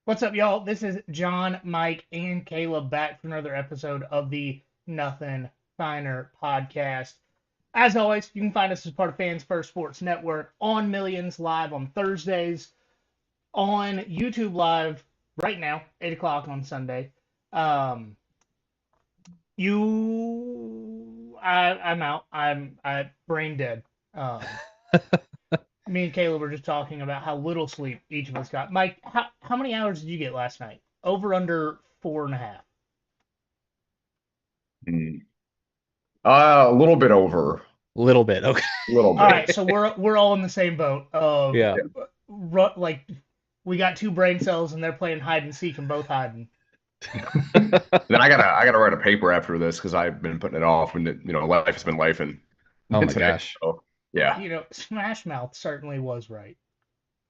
What's up, y'all? This is John, Mike, and Kaleb back for another episode of the Nothing Finer podcast. As always, you can find us as part of Fans First Sports Network on Millions live on Thursdays, on YouTube live right now, 8 o'clock on Sunday. I'm out. I'm brain dead. Me and Kaleb were just talking about how little sleep each of us got. Mike, how many hours did you get last night? Over, under 4.5? A little bit over. A little bit, okay. A little bit. All right, so we're all in the same boat. Yeah. Like we got two brain cells and they're playing hide and seek and both hiding. Then I gotta write a paper after this because I've been putting it off, and life has been life, and Oh my gosh. So, yeah. Smash Mouth certainly was right.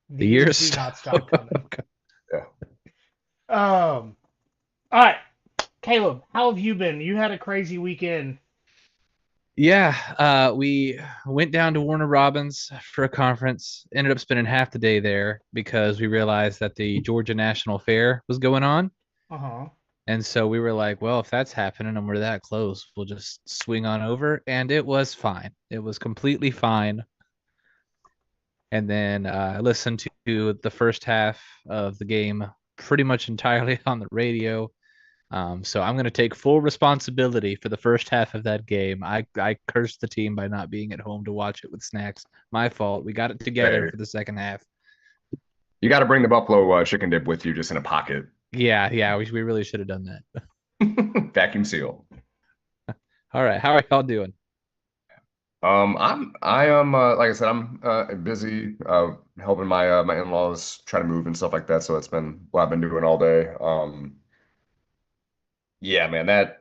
The years do not stop coming. Yeah. All right, Kaleb, how have you been? You had a crazy weekend. Yeah, we went down to Warner Robins for a conference, ended up spending half the day there because we realized that the Georgia National Fair was going on. Uh-huh. And so we were like, well, if that's happening and we're that close, we'll just swing on over. And it was fine. It was completely fine. And then I listened to the first half of the game pretty much entirely on the radio. So I'm going to take full responsibility for the first half of that game. I cursed the team by not being at home to watch it with snacks. My fault. We got it together for the second half. You got to bring the buffalo chicken dip with you just in a pocket. Yeah, we really should have done that. Vacuum seal. All right, how are y'all doing? I am like I said, I'm busy helping my my in-laws try to move and stuff like that. So it's been what I've been doing all day. Yeah, man, never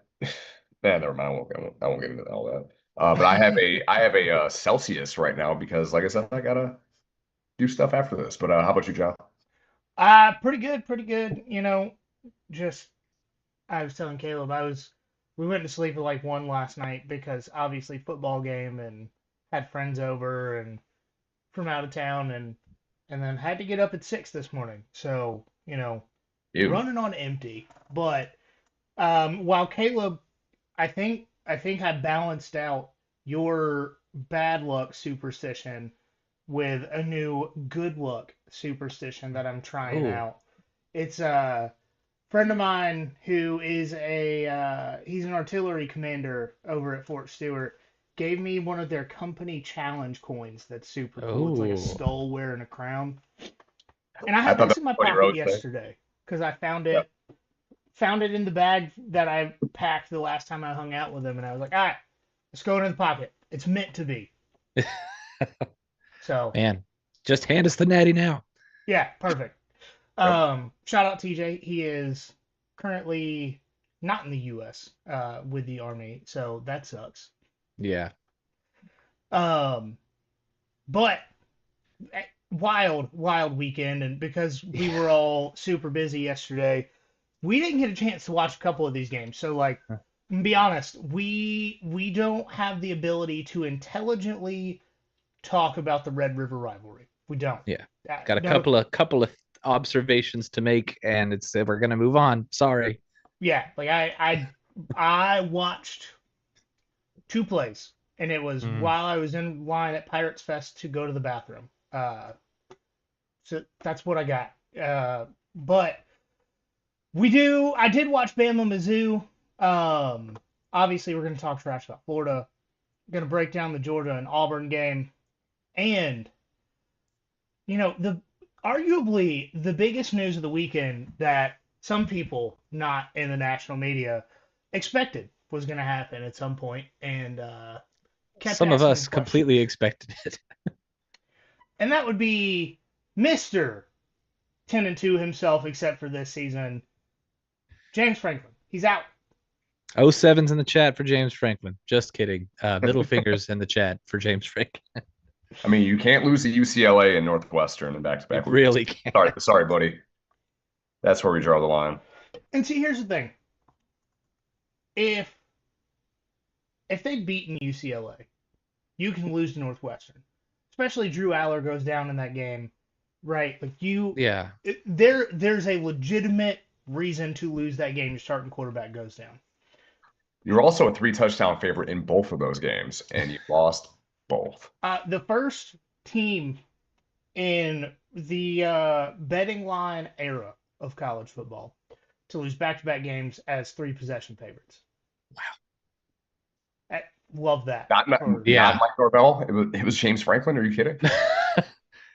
mind. I won't get into all that. But I have a Celsius right now because, like I said, I gotta do stuff after this. But how about you, John? Pretty good. Just I was telling Kaleb we went to sleep at like 1 last night because obviously football game and had friends over and from out of town and then had to get up at 6 this morning. So, running on empty. But while Kaleb, I think I balanced out your bad luck superstition with a new good luck superstition that I'm trying out. It's a friend of mine who is he's an artillery commander over at Fort Stewart. Gave me one of their company challenge coins that's super cool. It's like a skull wearing a crown. And I had this in my pocket yesterday because I found it. Yep. Found it in the bag that I packed the last time I hung out with him, and I was like, all right, let's go in the pocket. It's meant to be. So, man, just hand us the natty now. Yeah, perfect. Shout out TJ. He is currently not in the U.S. With the Army, so that sucks. Yeah. But wild weekend, and because we were all super busy yesterday, we didn't get a chance to watch a couple of these games. So, like, to be honest, we don't have the ability to intelligently talk about the Red River rivalry. We don't. Yeah. Got a couple of observations to make, and we're gonna move on. Sorry. Yeah, like I watched 2 plays, and it was while I was in line at Pirates Fest to go to the bathroom. So that's what I got. But I did watch Bama Mizzou. Obviously, we're going to talk trash about Florida. Going to break down the Georgia and Auburn game. And, arguably the biggest news of the weekend that some people not in the national media expected was going to happen at some point, and some of us completely expected it. And that would be Mr. 10-2 himself, except for this season, James Franklin. He's out. 07's in the chat for James Franklin. Just kidding. Middle fingers in the chat for James Franklin. I mean, you can't lose to UCLA and Northwestern in back-to-back You weeks. really can't. Sorry, buddy. That's where we draw the line. And see, here's the thing: if they'd beaten UCLA, you can lose to Northwestern, especially Drew Aller goes down in that game, right? Like Yeah. there's a legitimate reason to lose that game. Your starting quarterback goes down. You're also a 3-touchdown favorite in both of those games, and you lost both. The first team in the betting line era of college football to lose back-to-back games as 3-possession favorites. I love that. Not Mike Norvell. It was James Franklin. Are you kidding?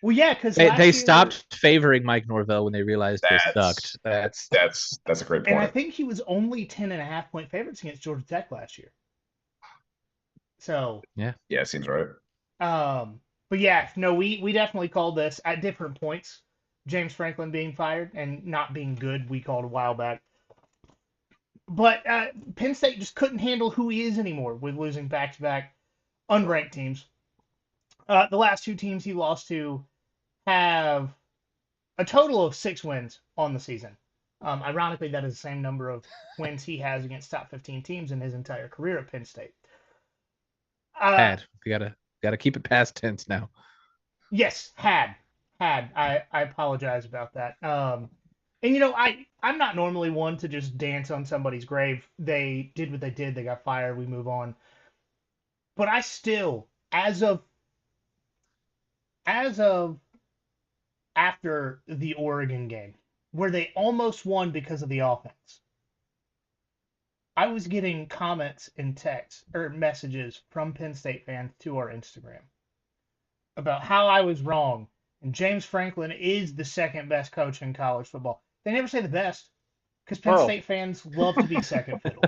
Well, yeah, because they stopped favoring Mike Norvell when they realized they sucked. That's a great point. And I think he was only 10.5-point favorites against Georgia Tech last year. So yeah, it seems right. But yeah, no, we definitely called this at different points. James Franklin being fired and not being good, we called a while back. But Penn State just couldn't handle who he is anymore with losing back-to-back unranked teams. The last two teams he lost to have a total of 6 wins on the season. Ironically, that is the same number of wins he has against top 15 teams in his entire career at Penn State. We gotta keep it past tense now. Yes, had. I apologize about that. And I'm not normally one to just dance on somebody's grave. They did what they did. They got fired. We move on. But I still, as of after the Oregon game, where they almost won because of the offense, I was getting comments and texts or messages from Penn State fans to our Instagram about how I was wrong. And James Franklin is the second best coach in college football. They never say the best because Penn State fans love to be second fiddle.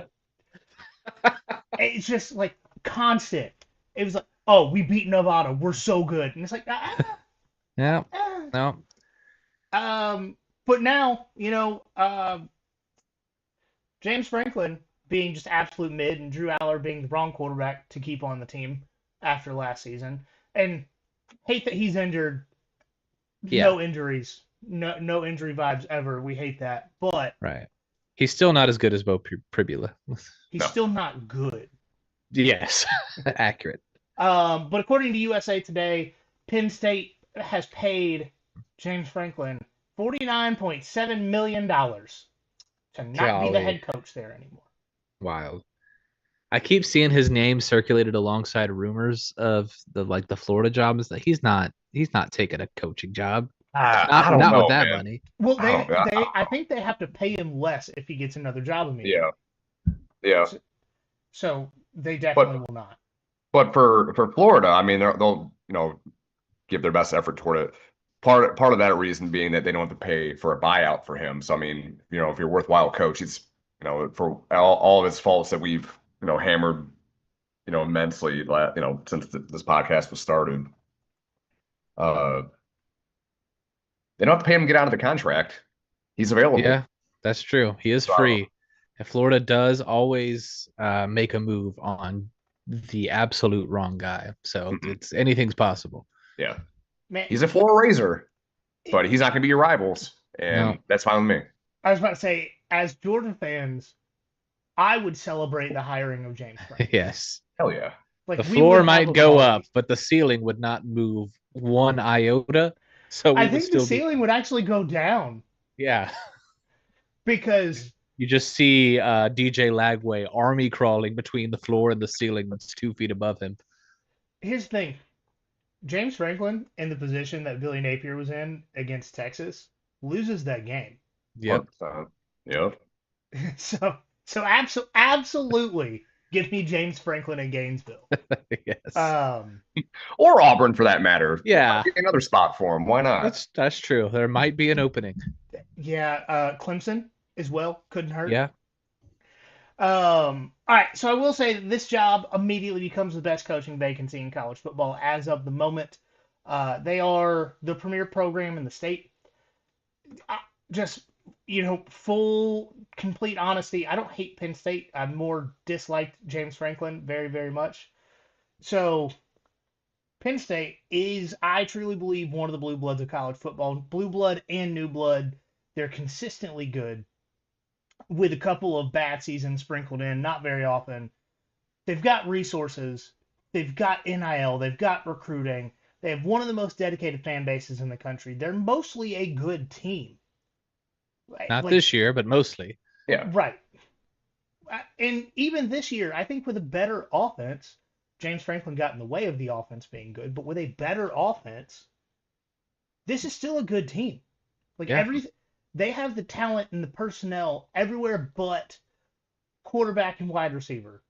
It's just like constant. It was like, oh, we beat Nevada. We're so good. And it's like, Yeah. No. But now, James Franklin being just absolute mid and Drew Aller being the wrong quarterback to keep on the team after last season. And hate that he's injured. Yeah. No injuries. No injury vibes ever. We hate that. But right. He's still not as good as Bo Pribula. He's still not good. Yes. Accurate. But according to USA Today, Penn State has paid James Franklin $49.7 million to not be the head coach there anymore. Wild. I keep seeing his name circulated alongside rumors of the Florida job. Is that he's not taking a coaching job. I don't know, with that man. money. Well, I think they have to pay him less if he gets another job immediately. Yeah. So they definitely will not. But for Florida, I mean, they'll give their best effort toward it. Part of that reason being that they don't have to pay for a buyout for him. So I mean, if you're a worthwhile coach, it's for all of his faults that we've hammered immensely since this podcast was started. They don't have to pay him to get out of the contract. He's available. Yeah, that's true. He is free. And Florida does always make a move on the absolute wrong guy. So anything's possible. Yeah. Man, he's a floor raiser, but he's not going to be your rivals. And that's fine with me. I was about to say, as Georgia fans, I would celebrate the hiring of James Franklin. Yes. Hell yeah. Like, the floor might go up, but the ceiling would not move one iota. So I think the ceiling would actually go down. Yeah. Because you just see DJ Lagway army crawling between the floor and the ceiling that's 2 feet above him. Here's the thing. James Franklin, in the position that Billy Napier was in against Texas, loses that game. Yep. Yep. So absolutely give me James Franklin in Gainesville. Yes. Or Auburn for that matter. Yeah. Another spot for him. Why not? That's true. There might be an opening. Yeah. Clemson as well. Couldn't hurt. Yeah. All right. So I will say that this job immediately becomes the best coaching vacancy in college football as of the moment. They are the premier program in the state. Just, full, complete honesty, I don't hate Penn State. I more disliked James Franklin very, very much. So Penn State is, I truly believe, one of the blue bloods of college football. Blue blood and new blood, they're consistently good with a couple of bad seasons sprinkled in, not very often. They've got resources, they've got NIL, they've got recruiting. They have one of the most dedicated fan bases in the country. They're mostly a good team. Not Like, this year, but mostly. Yeah. right. And even this year, I think with a better offense, James Franklin got in the way of the offense being good, but with a better offense, this is still a good team. Like Yeah. they have the talent and the personnel everywhere but quarterback and wide receiver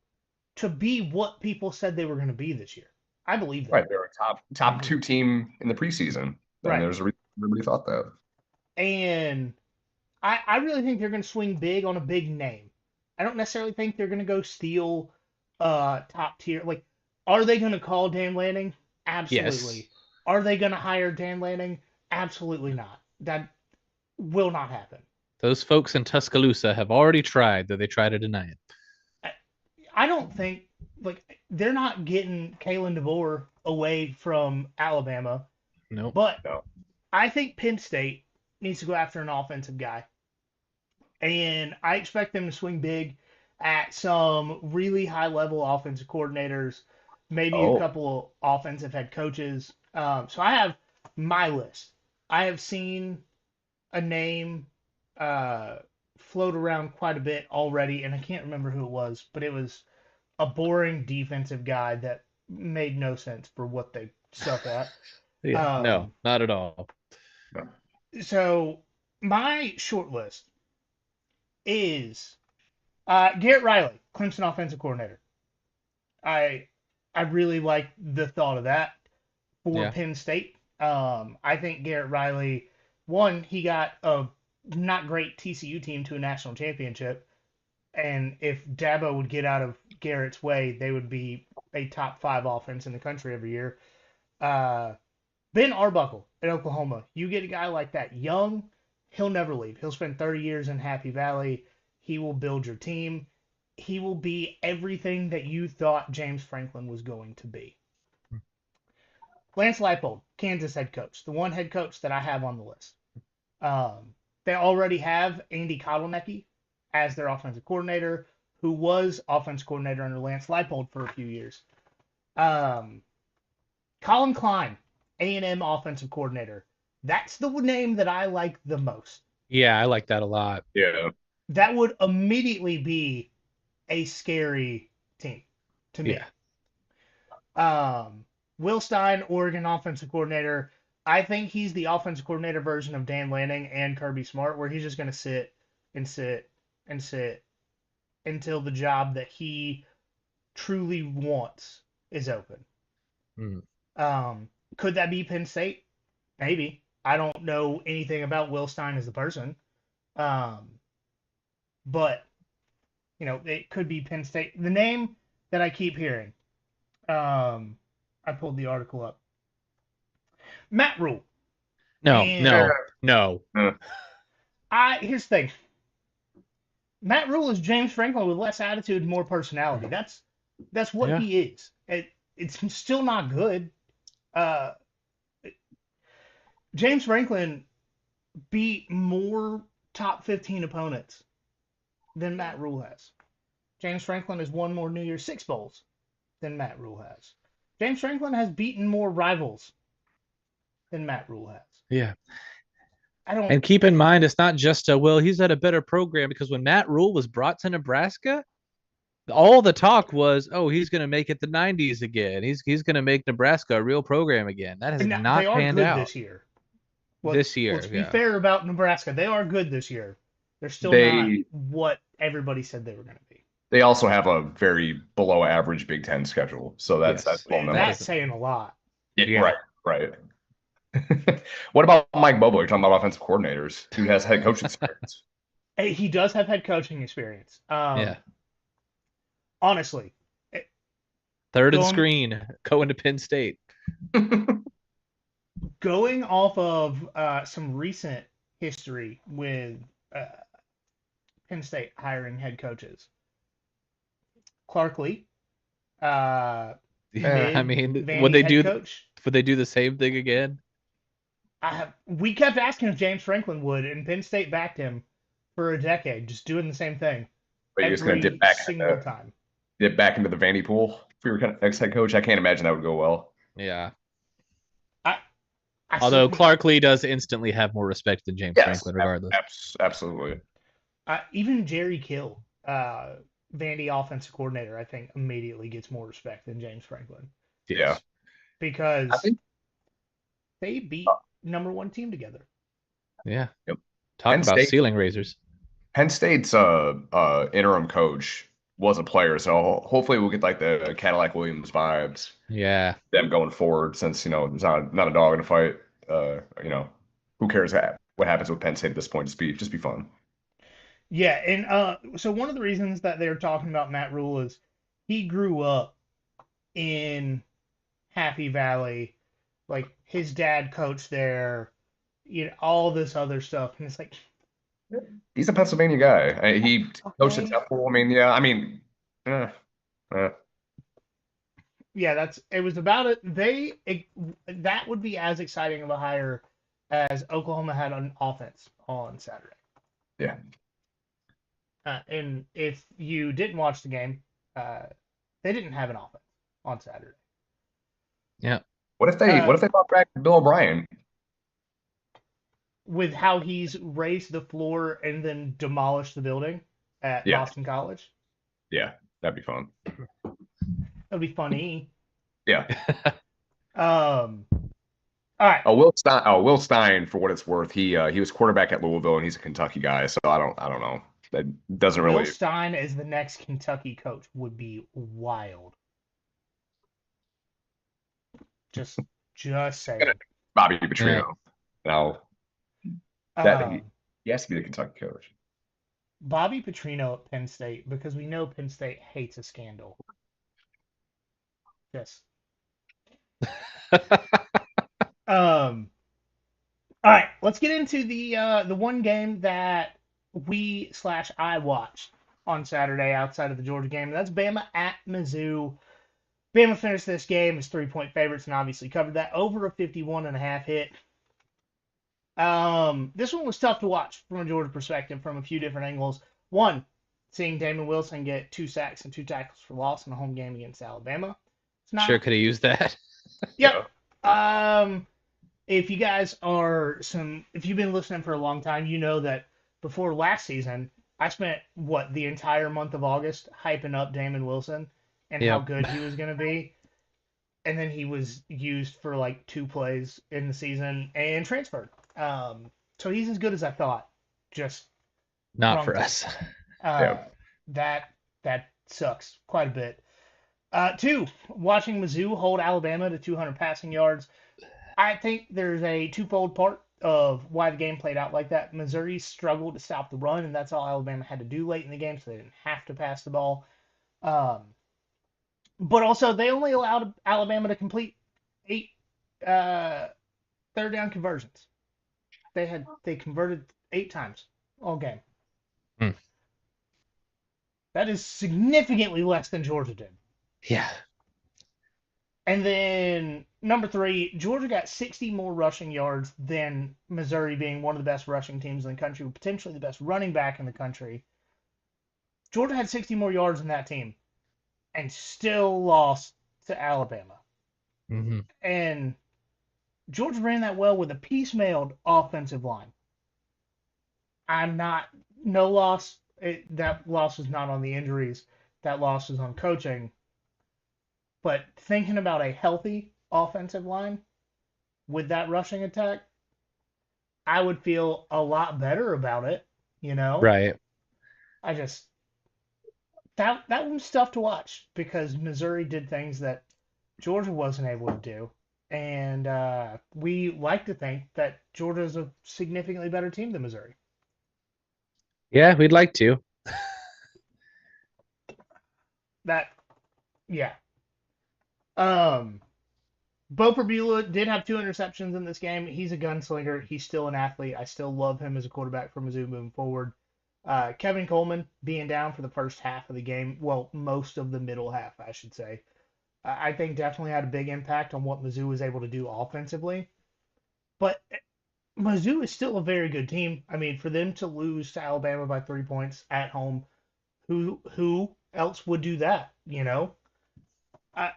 to be what people said they were going to be this year. I believe that. Right. They're a top two team in the preseason. And Right. there's a reason everybody thought that. And I really think they're going to swing big on a big name. I don't necessarily think they're going to go steal top tier. Like, are they going to call Dan Lanning? Absolutely. Yes. Are they going to hire Dan Lanning? Absolutely not. That will not happen. Those folks in Tuscaloosa have already tried, though they try to deny it. I don't think, like, they're not getting Kalen DeBoer away from Alabama. Nope. But No. I think Penn State needs to go after an offensive guy. And I expect them to swing big at some really high level offensive coordinators, maybe a couple of offensive head coaches. So I have my list. I have seen a name float around quite a bit already, and I can't remember who it was, but it was a boring defensive guy that made no sense for what they stuck at. Yeah, no, not at all. So my short list is Garrett Riley, Clemson offensive coordinator. I really like the thought of that for Penn State. I think Garrett Riley, one, he got a not great TCU team to a national championship, and if Dabo would get out of Garrett's way, they would be a top 5 offense in the country every year. Ben Arbuckle at Oklahoma. You get a guy like that young, he'll never leave. He'll spend 30 years in Happy Valley. He will build your team. He will be everything that you thought James Franklin was going to be. Lance Leipold, Kansas head coach, the one head coach that I have on the list. They already have Andy Kotelnicki as their offensive coordinator, who was offensive coordinator under Lance Leipold for a few years. Colin Klein, A&M offensive coordinator. That's the name that I like the most. Yeah, I like that a lot. Yeah. That would immediately be a scary team to me. Yeah. Will Stein, Oregon offensive coordinator. I think he's the offensive coordinator version of Dan Lanning and Kirby Smart, where he's just going to sit and sit and sit until the job that he truly wants is open. Could that be Penn State? Maybe. I don't know anything about Will Stein as a person. But, you know, it could be Penn State. The name that I keep hearing, I pulled the article up. Matt Rule. No. Here's the thing. Matt Rule is James Franklin with less attitude and more personality. That's what he is. It's still not good. James Franklin beat more top 15 opponents than Matt Rule has. James Franklin has won more New Year's Six Bowls than Matt Rule has. James Franklin has beaten more rivals than Matt Rule has. Yeah. And keep in mind, it's not just he's at a better program, because when Matt Rule was brought to Nebraska, all the talk was, he's going to make it the 90s again. He's going to make Nebraska a real program again. That has not panned out this year. Let's be fair about Nebraska. They are good this year. They're still not what everybody said they were going to be. They also have a very below average Big Ten schedule. So that's saying a lot. Yeah. Right. What about Mike Bobo? You're talking about offensive coordinators who has head coaching experience. He does have head coaching experience. Honestly. Third and screen, going to Penn State. Going off of some recent history with Penn State hiring head coaches. Clark Lee, Yeah, I mid mean, Vandy head coach. would they do the same thing again? We kept asking if James Franklin would, and Penn State backed him for a decade, just doing the same thing But you're just gonna every single time. dip back into the Vandy pool if you were kind of ex-head coach. I can't imagine that would go well. Yeah. I I still Although think Clark Lee does instantly have more respect than James Yes, Franklin, regardless. absolutely. even Jerry Kill, Vandy offensive coordinator, I think immediately gets more respect than James Franklin Yeah, I because think they uh, beat number one team together. Yeah. yep. Talk Penn about State ceiling raisers. Penn State's interim coach was a player, so hopefully we'll get like the Cadillac Williams vibes Yeah. them going forward. Since there's not a dog in the fight. You know, who cares what happens with Penn State at this point? Just be fun. Yeah, and so one of the reasons that they're talking about Matt Rule is he grew up in Happy Valley, like his dad coached there, all this other stuff, and it's like, He's a Pennsylvania guy. He coached at okay, Temple. I mean, yeah. I mean, eh, eh. yeah, it was about it. That would be as exciting of a hire as Oklahoma had on offense on Saturday. Yeah. And if you didn't watch the game, they didn't have an offense on Saturday. Yeah. What if they brought back Bill O'Brien? With how he's raised the floor and then demolished the building at Yeah, Boston College, yeah, that'd be fun. it'll be funny. Yeah. Um, all right, Will Stein, for what it's worth, he was quarterback at Louisville, and he's a Kentucky guy. So I don't know. That doesn't Will really. Stein as the next Kentucky coach would be wild. Just saying. Bobby Yeah. Petrino. Now that he has to be the Kentucky coach. Bobby Petrino at Penn State, because we know Penn State hates a scandal. Yes. All right, let's get into the one game that I watched on Saturday outside of the Georgia game. That's Bama at Mizzou. Bama finished this game as 3-point favorites and obviously covered that over a 51.5 hit. This one was tough to watch from a Georgia perspective from a few different angles. One, seeing Damon Wilson get 2 sacks and 2 tackles for loss in a home game against Alabama. It's not. Sure could have used that. Yep. If you guys if you've been listening for a long time, you know that before last season, I spent the entire month of August hyping up Damon Wilson and how good he was going to be. And then he was used for like 2 plays in the season and transferred. So he's as good as I thought. Just not for us. That sucks quite a bit. 2, watching Mizzou hold Alabama to 200 passing yards. I think there's a twofold part of why the game played out like that. Missouri struggled to stop the run, and that's all Alabama had to do late in the game, so they didn't have to pass the ball. But also, they only allowed Alabama to complete 8 third down conversions. They converted 8 times all game. That is significantly less than Georgia did. Yeah. And then number 3, Georgia got 60 more rushing yards than Missouri, being one of the best rushing teams in the country, potentially the best running back in the country. Georgia had 60 more yards than that team and still lost to Alabama. Mm-hmm. And Georgia ran that well with a piecemealed offensive line. No loss. That loss was not on the injuries. That loss was on coaching. But thinking about a healthy offensive line with that rushing attack, I would feel a lot better about it, Right. That was tough to watch because Missouri did things that Georgia wasn't able to do. And we like to think that Georgia is a significantly better team than Missouri. Yeah, we'd like to. Yeah. Bo Perbula did have 2 interceptions in this game. He's a gunslinger. He's still an athlete. I still love him as a quarterback for Mizzou moving forward. Kevin Coleman being down for the first half of the game. Well, most of the middle half, I should say. I think definitely had a big impact on what Mizzou was able to do offensively. But Mizzou is still a very good team. I mean, for them to lose to Alabama by 3 points at home, who else would do that? You know, I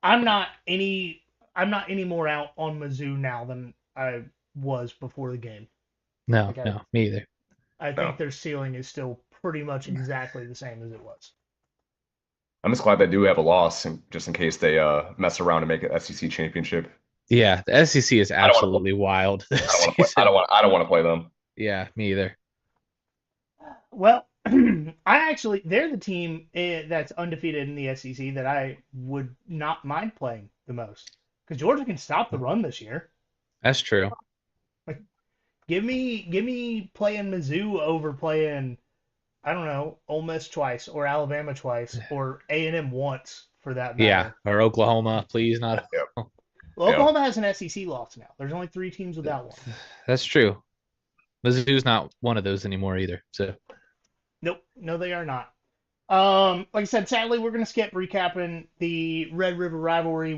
I'm not any I'm not any more out on Mizzou now than I was before the game. No, Like no, me either. I No, think their ceiling is still pretty much exactly the same as it was. I'm just glad they do have a loss, just in case they mess around and make an SEC championship. Yeah, the SEC is I don't want to. absolutely wild I this don't want to play. season. I don't want to play them. Yeah, me either. Well, I actually they're the team that's undefeated in the SEC that I would not mind playing the most because Georgia can stop the run this year. That's true. Like, give me playing Mizzou over playing I don't know Ole Miss twice or Alabama twice or A&M once for that Yeah, matter. or Oklahoma, please not. Yep. Well, Yeah. Oklahoma has an SEC loss now. There's only 3 teams without one. That's true. Mizzou's not one of those anymore either. So Nope, no, they are not. Like I said, sadly, we're gonna skip recapping the Red River rivalry.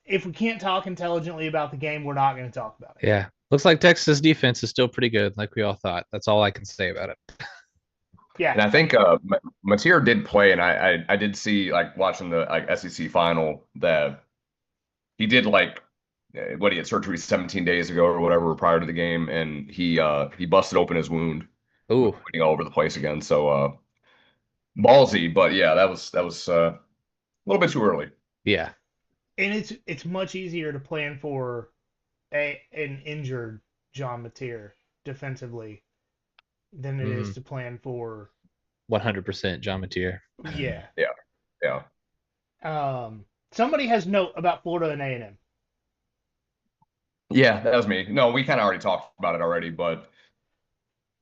If we can't talk intelligently about the game, we're not gonna talk about it. yeah, looks like Texas defense is still pretty good, like we all thought. That's all I can say about it. Yeah, And I think Mateer did play, and I did see, like, watching the SEC final, that he did, like, what, he had surgery 17 days ago or whatever prior to the game, and he busted open his wound, Ooh, bleeding all over the place again. So ballsy, but yeah, that was a little bit too early. yeah, and it's much easier to plan for an injured John Mateer defensively than it is Mhm. to plan for 100% John Mateer. yeah. Yeah. Somebody has note about Florida and A&M. Yeah, that was me. No, we kind of already talked about it already, but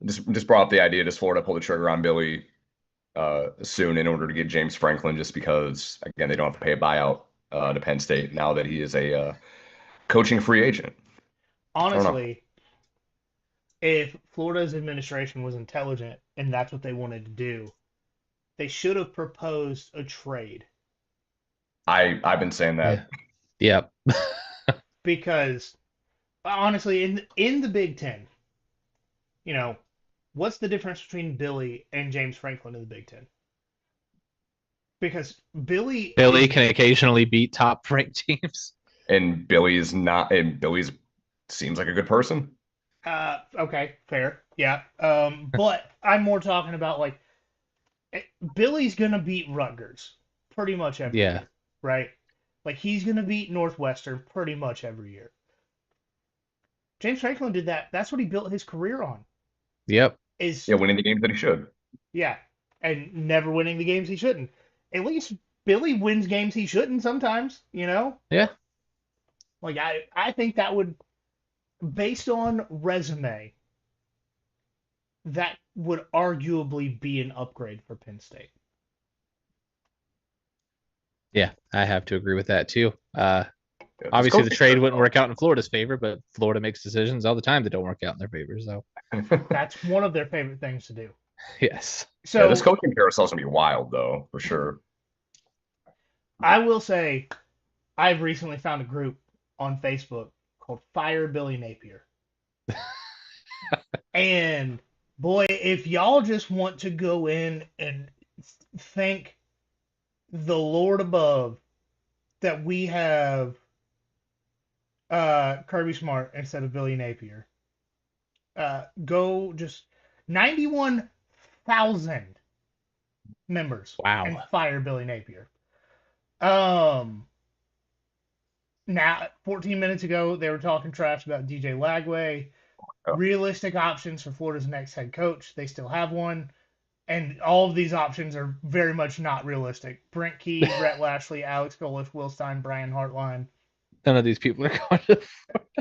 just brought up the idea. Does Florida pull the trigger on Billy soon in order to get James Franklin? Just because, again, they don't have to pay a buyout to Penn State now that he is a coaching free agent. I don't know. Honestly, if Florida's administration was intelligent and that's what they wanted to do, they should have proposed a trade I've been saying that. Yep. because honestly, in the Big Ten, you know, what's the difference between Billy and James Franklin in the Big Ten? Because Billy Billy is can occasionally beat top ranked teams. And Billy's not, and Billy's seems like a good person. okay, fair, yeah. But I'm more talking about like Billy's gonna beat Rutgers pretty much every Yeah. year, right? Like he's gonna beat Northwestern pretty much every year. James Franklin did that. That's what he built his career on. Yep. Is Yeah, winning the games that he should. yeah, and never winning the games he shouldn't. At least Billy wins games he shouldn't sometimes, you know? Yeah. Like I think that would based on resume, that would arguably be an upgrade for Penn State. Yeah, I have to agree with that too. Yeah, this Obviously, the coaching trade staff, wouldn't work out in Florida's favor, but Florida makes decisions all the time that don't work out in their favor. So, That's one of their favorite things to do. yes. yeah, So this coaching carousel's gonna be wild, though, for sure. I will say I've recently found a group on Facebook called Fire Billy Napier. And boy, if y'all just want to go in and thank the Lord above that we have Kirby Smart instead of Billy Napier, go just 91,000 members Wow. and fire Billy Napier. Now 14 minutes ago they were talking trash about DJ Lagway. Oh. Realistic options for Florida's next head coach. They still have one. And all of these options are very much not realistic. Brent Key, Brett Lashley, Alex Golish, Will Stein, Brian Hartline. None of these people are going to.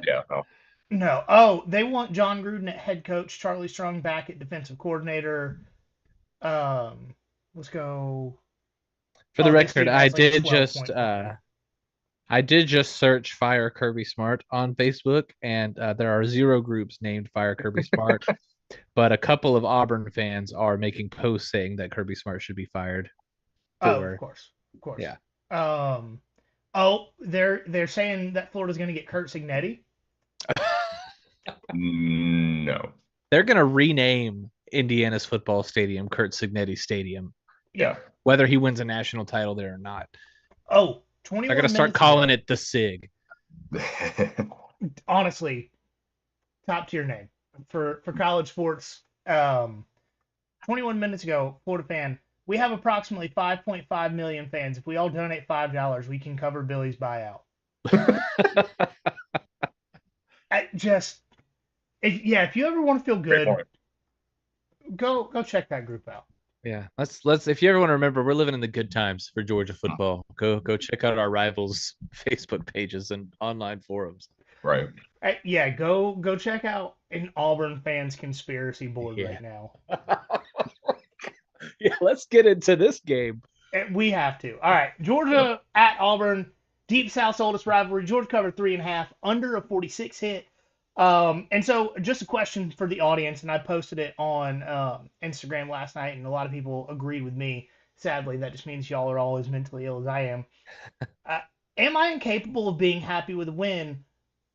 Yeah, no. No. Oh, they want John Gruden at head coach, Charlie Strong back at defensive coordinator. Let's go. For the Oh, this record, team I has like a did 12-point just plan. I did just search Fire Kirby Smart on Facebook, and there are 0 groups named Fire Kirby Smart, but a couple of Auburn fans are making posts saying that Kirby Smart should be fired. Oh, For of course. yeah. Um, oh, they're saying that Florida's going to get Kurt Signetti. No. They're gonna rename Indiana's football stadium Kurt Signetti Stadium, Yeah. whether he wins a national title there or not. Oh, They're 21 gonna start minutes calling ago. it the Sig. Honestly, top tier name for college sports. 21 minutes ago, Florida fan, we have approximately 5.5 million fans. If we all donate $5, we can cover Billy's buyout. If you ever want to feel Great good, point. go check that group out. Yeah, let's if you ever want to remember, we're living in the good times for Georgia football. Go check out our rivals' Facebook pages and online forums. Right. Go check out an Auburn fans conspiracy board right now. Yeah, let's get into this game. We have to. All right, Georgia at Auburn, Deep South's oldest rivalry. Georgia covered 3.5, under a 46 hit. And so just a question for the audience, and I posted it on Instagram last night, and a lot of people agreed with me. Sadly, that just means y'all are all as mentally ill as I am. Am I incapable of being happy with a win,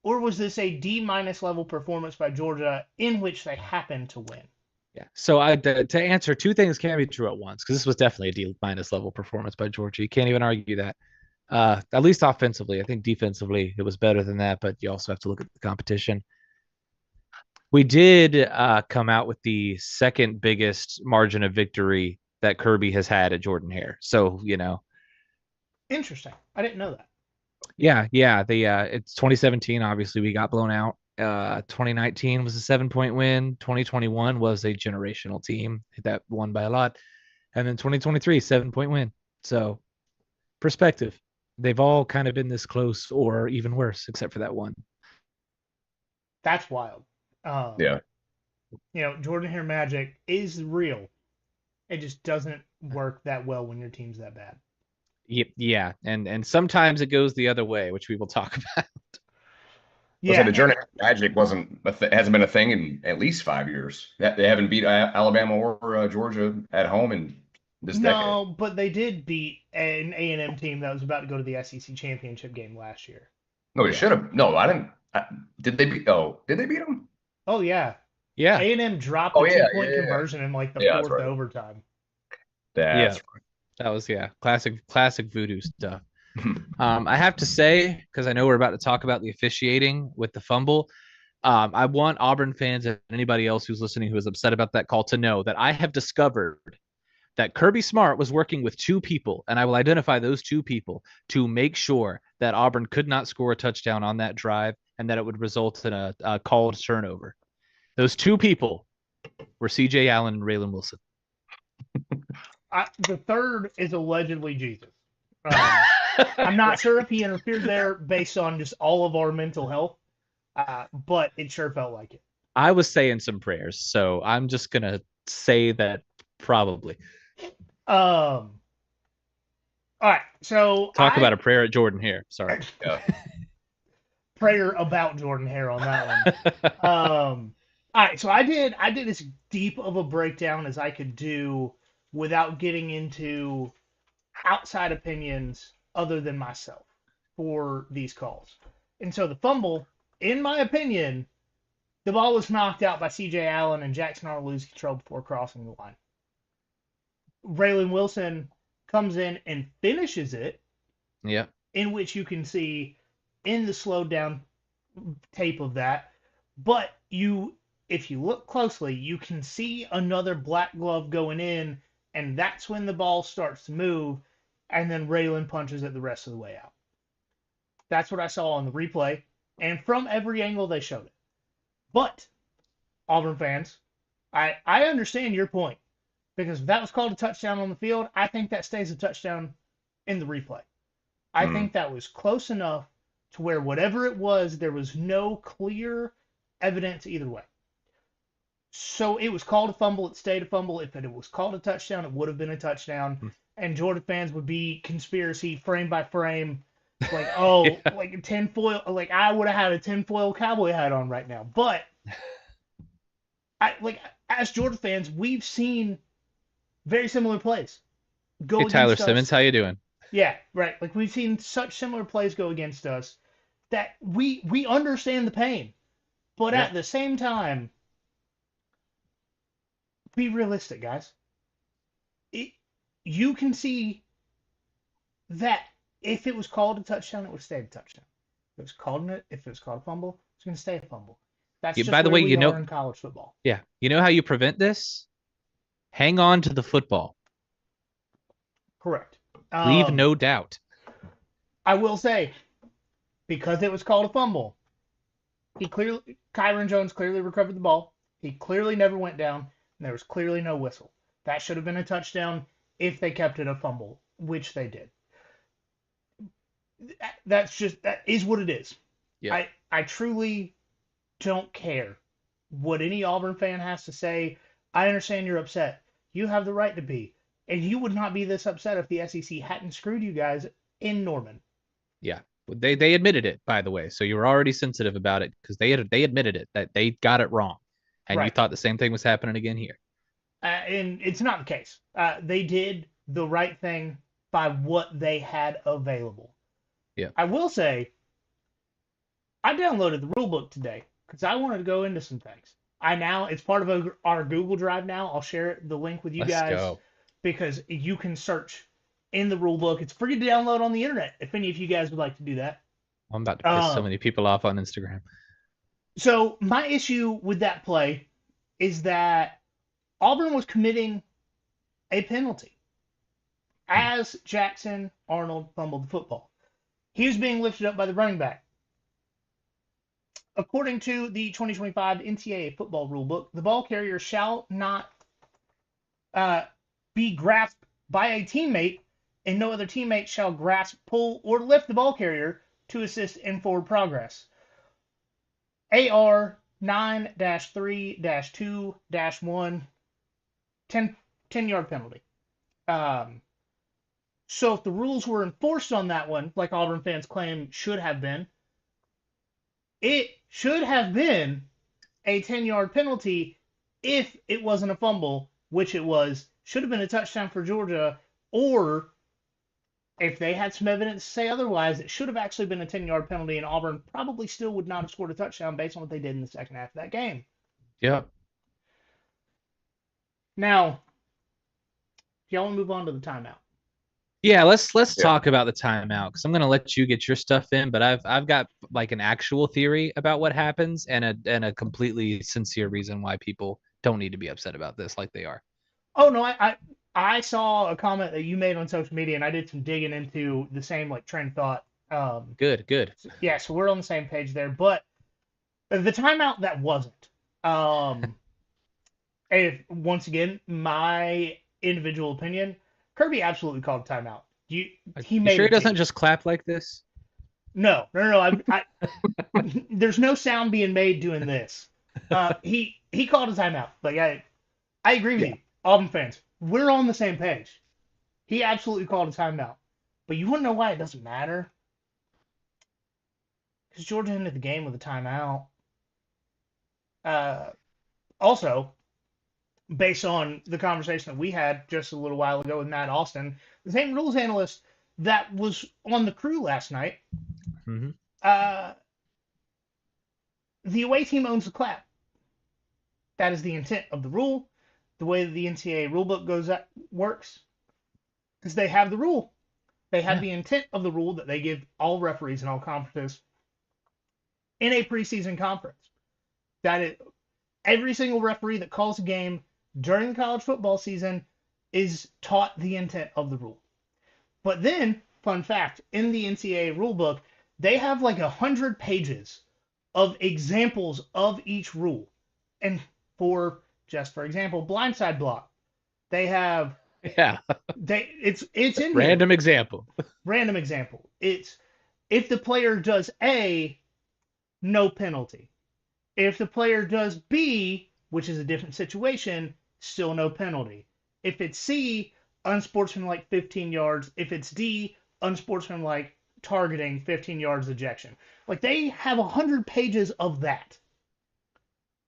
or was this a D- level performance by Georgia in which they happened to win? Yeah. So to answer, two things can't be true at once, because this was definitely a D- level performance by Georgia. You can't even argue that. At least offensively. I think defensively it was better than that, but you also have to look at the competition. We did come out with the second biggest margin of victory that Kirby has had at Jordan Hare. So, Interesting. I didn't know that. yeah. It's 2017. Obviously, we got blown out. 2019 was a 7-point win. 2021 was a generational team that won by a lot. And then 2023, 7-point win. So, perspective. They've all kind of been this close or even worse, except for that one. That's wild. Yeah. Jordan Hare magic is real. It just doesn't work that well when your team's that bad. Yeah, and sometimes it goes the other way, which we will talk about. Yeah, the Journey Magic hasn't been a thing in at least 5 years. They haven't beat Alabama or Georgia at home in this decade. No, but they did beat an A&M team that was about to go to the SEC championship game last year. No, they should have. No, I didn't. Did they beat? Oh, did they beat them? Oh yeah. Yeah. A&M dropped a 2-point conversion in like the fourth overtime. That's right. That was classic voodoo stuff. I have to say, because I know we're about to talk about the officiating with the fumble, I want Auburn fans and anybody else who's listening who is upset about that call to know that I have discovered that Kirby Smart was working with two people, and I will identify those two people to make sure that Auburn could not score a touchdown on that drive and that it would result in a called turnover. Those two people were C.J. Allen and Raylan Wilson. The third is allegedly Jesus. I'm not sure if he interfered there based on just all of our mental health, but it sure felt like it. I was saying some prayers, so I'm just going to say that probably. All right, so talk about a prayer at Jordan Hare. Sorry. Prayer about Jordan Hare on that one. All right, so I did as deep of a breakdown as I could do without getting into outside opinions other than myself for these calls. And so the fumble, in my opinion, the ball was knocked out by C.J. Allen and Jackson Arnold loses control before crossing the line. Raylan Wilson comes in and finishes it. Yeah. In which you can see in the slowed down tape of that. But if you look closely, you can see another black glove going in, and that's when the ball starts to move, and then Raylan punches it the rest of the way out. That's what I saw on the replay, and from every angle they showed it. But, Auburn fans, I understand your point, because if that was called a touchdown on the field, I think that stays a touchdown in the replay. I think that was close enough to where whatever it was, there was no clear evidence either way. So it was called a fumble. It stayed a fumble. If it was called a touchdown, it would have been a touchdown. And Georgia fans would be conspiracy frame by frame. Like, like a tinfoil. Like, I would have had a tinfoil cowboy hat on right now. But, as Georgia fans, we've seen very similar plays. Hey, Tyler Simmons, how you doing? Yeah, right. Like we've seen such similar plays go against us that we understand the pain, but Yeah. at the same time, be realistic, guys. It, you can see that if it was called a touchdown, it would stay a touchdown. If it was called a fumble, it's going to stay a fumble. That's By just the where way, we are in college football. yeah, you know how you prevent this? Hang on to the football. Correct. Leave no doubt. I will say, because it was called a fumble, Kyron Jones clearly recovered the ball. He clearly never went down, and there was clearly no whistle. That should have been a touchdown if they kept it a fumble, which they did. That is what it is. Yeah. I truly don't care what any Auburn fan has to say. I understand you're upset. You have the right to be. And you would not be this upset if the SEC hadn't screwed you guys in Norman. Yeah. They admitted it, by the way. So you were already sensitive about it because they admitted it that they got it wrong. And you Right. thought the same thing was happening again here. And it's not the case. They did the right thing by what they had available. Yeah. I will say, I downloaded the rule book today because I wanted to go into some things. It's part of our Google Drive now. I'll share the link with you Let's guys go. because you can search in the rule book. It's free to download on the internet if any of you guys would like to do that. I'm about to piss so many people off on Instagram. So my issue with that play is that Auburn was committing a penalty as Jackson Arnold fumbled the football. He was being lifted up by the running back. According to the 2025 NCAA football rulebook, the ball carrier shall not be grasped by a teammate, and no other teammate shall grasp, pull, or lift the ball carrier to assist in forward progress. AR 9-3-2-1, 10-yard penalty. So if the rules were enforced on that one, like Auburn fans claim should have been, it should have been a 10-yard penalty if it wasn't a fumble, which it was. Should have been a touchdown for Georgia, or if they had some evidence to say otherwise, it should have actually been a 10-yard penalty, and Auburn probably still would not have scored a touchdown based on what they did in the second half of that game. Yeah. Now, if y'all want to move on to the timeout. Yeah, let's talk about the timeout because I'm gonna let you get your stuff in, but I've got like an actual theory about what happens and a completely sincere reason why people don't need to be upset about this like they are. Oh no, I saw a comment that you made on social media, and I did some digging into the same like train of thought. Good. Yeah, so we're on the same page there. But the timeout that wasn't. If once again, my individual opinion, Kirby absolutely called timeout. He made. Sure, he doesn't just clap like this. No. There's no sound being made doing this. He called a timeout. Like I agree with you, Auburn fans. We're on the same page. He absolutely called a timeout. But you want to know why it doesn't matter? Because Georgia ended the game with a timeout. Also, based on the conversation that we had just a little while ago with Matt Austin, the same rules analyst that was on the crew last night, the away team owns the clap. That is the intent of the rule. The way that the NCAA rulebook works is they have the rule. They have the intent of the rule that they give all referees in all conferences in a preseason conference. That is, every single referee that calls a game during the college football season is taught the intent of the rule. But then, fun fact, in the NCAA rulebook, they have like 100 pages of examples of each rule. And for example, blindside block, they have it's in random here. example. Random example. It's if the player does A, no penalty. If the player does B, which is a different situation, still no penalty. If it's C, unsportsmanlike 15 yards. If it's D, unsportsmanlike targeting 15 yards ejection. Like they have 100 pages of that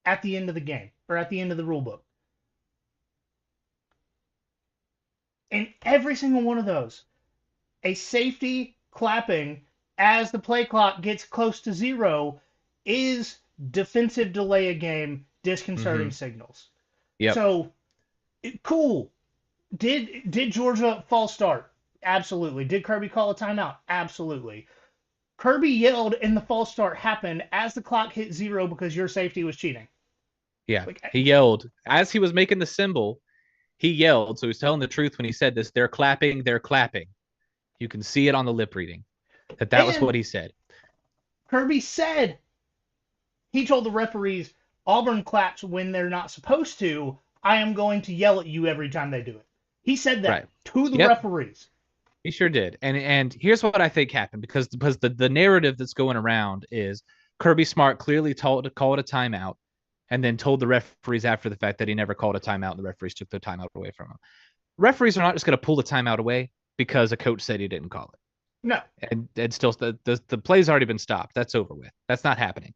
at the end of the game or at the end of the rule book. And every single one of those, a safety clapping as the play clock gets close to 0 is defensive delay of game, disconcerting Mm-hmm. signals. Yep. So, cool. Did Georgia false start? Absolutely. Did Kirby call a timeout? Absolutely. Kirby yelled and the false start happened as the clock hit 0 because your safety was cheating. Yeah. Like, He yelled as he was making the symbol. He yelled, so he's telling the truth when he said this. They're clapping. They're clapping. You can see it on the lip reading that was and what he said. Kirby said he told the referees Auburn claps when they're not supposed to. I am going to yell at you every time they do it. He said that Right. to the Yep. referees. He sure did. And here's what I think happened because the narrative that's going around is Kirby Smart clearly called a timeout and then told the referees after the fact that he never called a timeout and the referees took the timeout away from him. Referees are not just going to pull the timeout away because a coach said he didn't call it. No. And still the play's already been stopped. That's over with. That's not happening.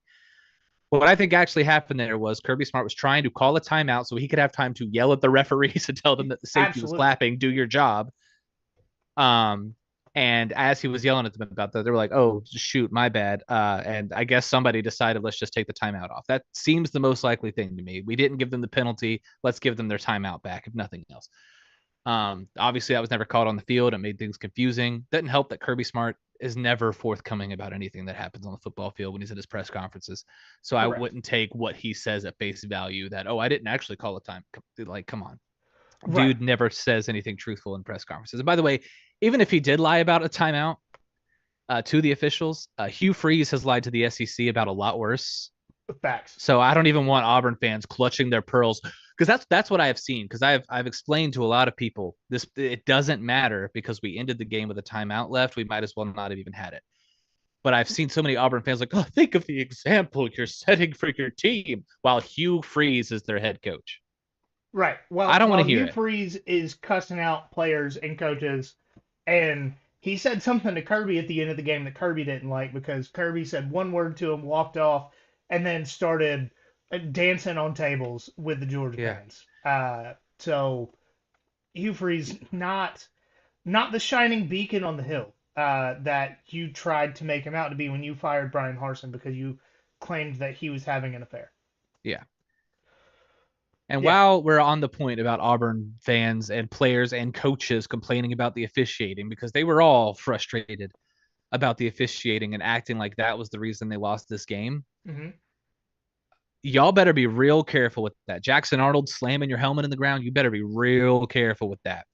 What I think actually happened there was Kirby Smart was trying to call a timeout so he could have time to yell at the referees and tell them that the safety was clapping, do your job. And as he was yelling at them about that, they were like, "Oh, shoot, my bad." And I guess somebody decided, let's just take the timeout off. That seems the most likely thing to me. We didn't give them the penalty. Let's give them their timeout back, if nothing else. Obviously, that was never called on the field. It made things confusing. Doesn't help that Kirby Smart is never forthcoming about anything that happens on the football field when he's at his press conferences. So correct. I wouldn't take what he says at face value that, I didn't actually call a time. Like, come on. Right. Dude never says anything truthful in press conferences. And by the way, even if he did lie about a timeout to the officials, Hugh Freeze has lied to the SEC about a lot worse. Facts. So I don't even want Auburn fans clutching their pearls because that's what I have seen. Because I've explained to a lot of people this. It doesn't matter because we ended the game with a timeout left. We might as well not have even had it. But I've seen so many Auburn fans like, think of the example you're setting for your team while Hugh Freeze is their head coach. Right. Well, I don't want to hear Hugh it. Freeze is cussing out players and coaches, and he said something to Kirby at the end of the game that Kirby didn't like because Kirby said one word to him, walked off, and then started dancing on tables with the Georgia fans. So Hugh Freeze not the shining beacon on the hill that you tried to make him out to be when you fired Brian Harsin because you claimed that he was having an affair. Yeah. And while we're on the point about Auburn fans and players and coaches complaining about the officiating, because they were all frustrated about the officiating and acting like that was the reason they lost this game, y'all better be real careful with that. Jackson Arnold slamming your helmet in the ground, you better be real careful with that.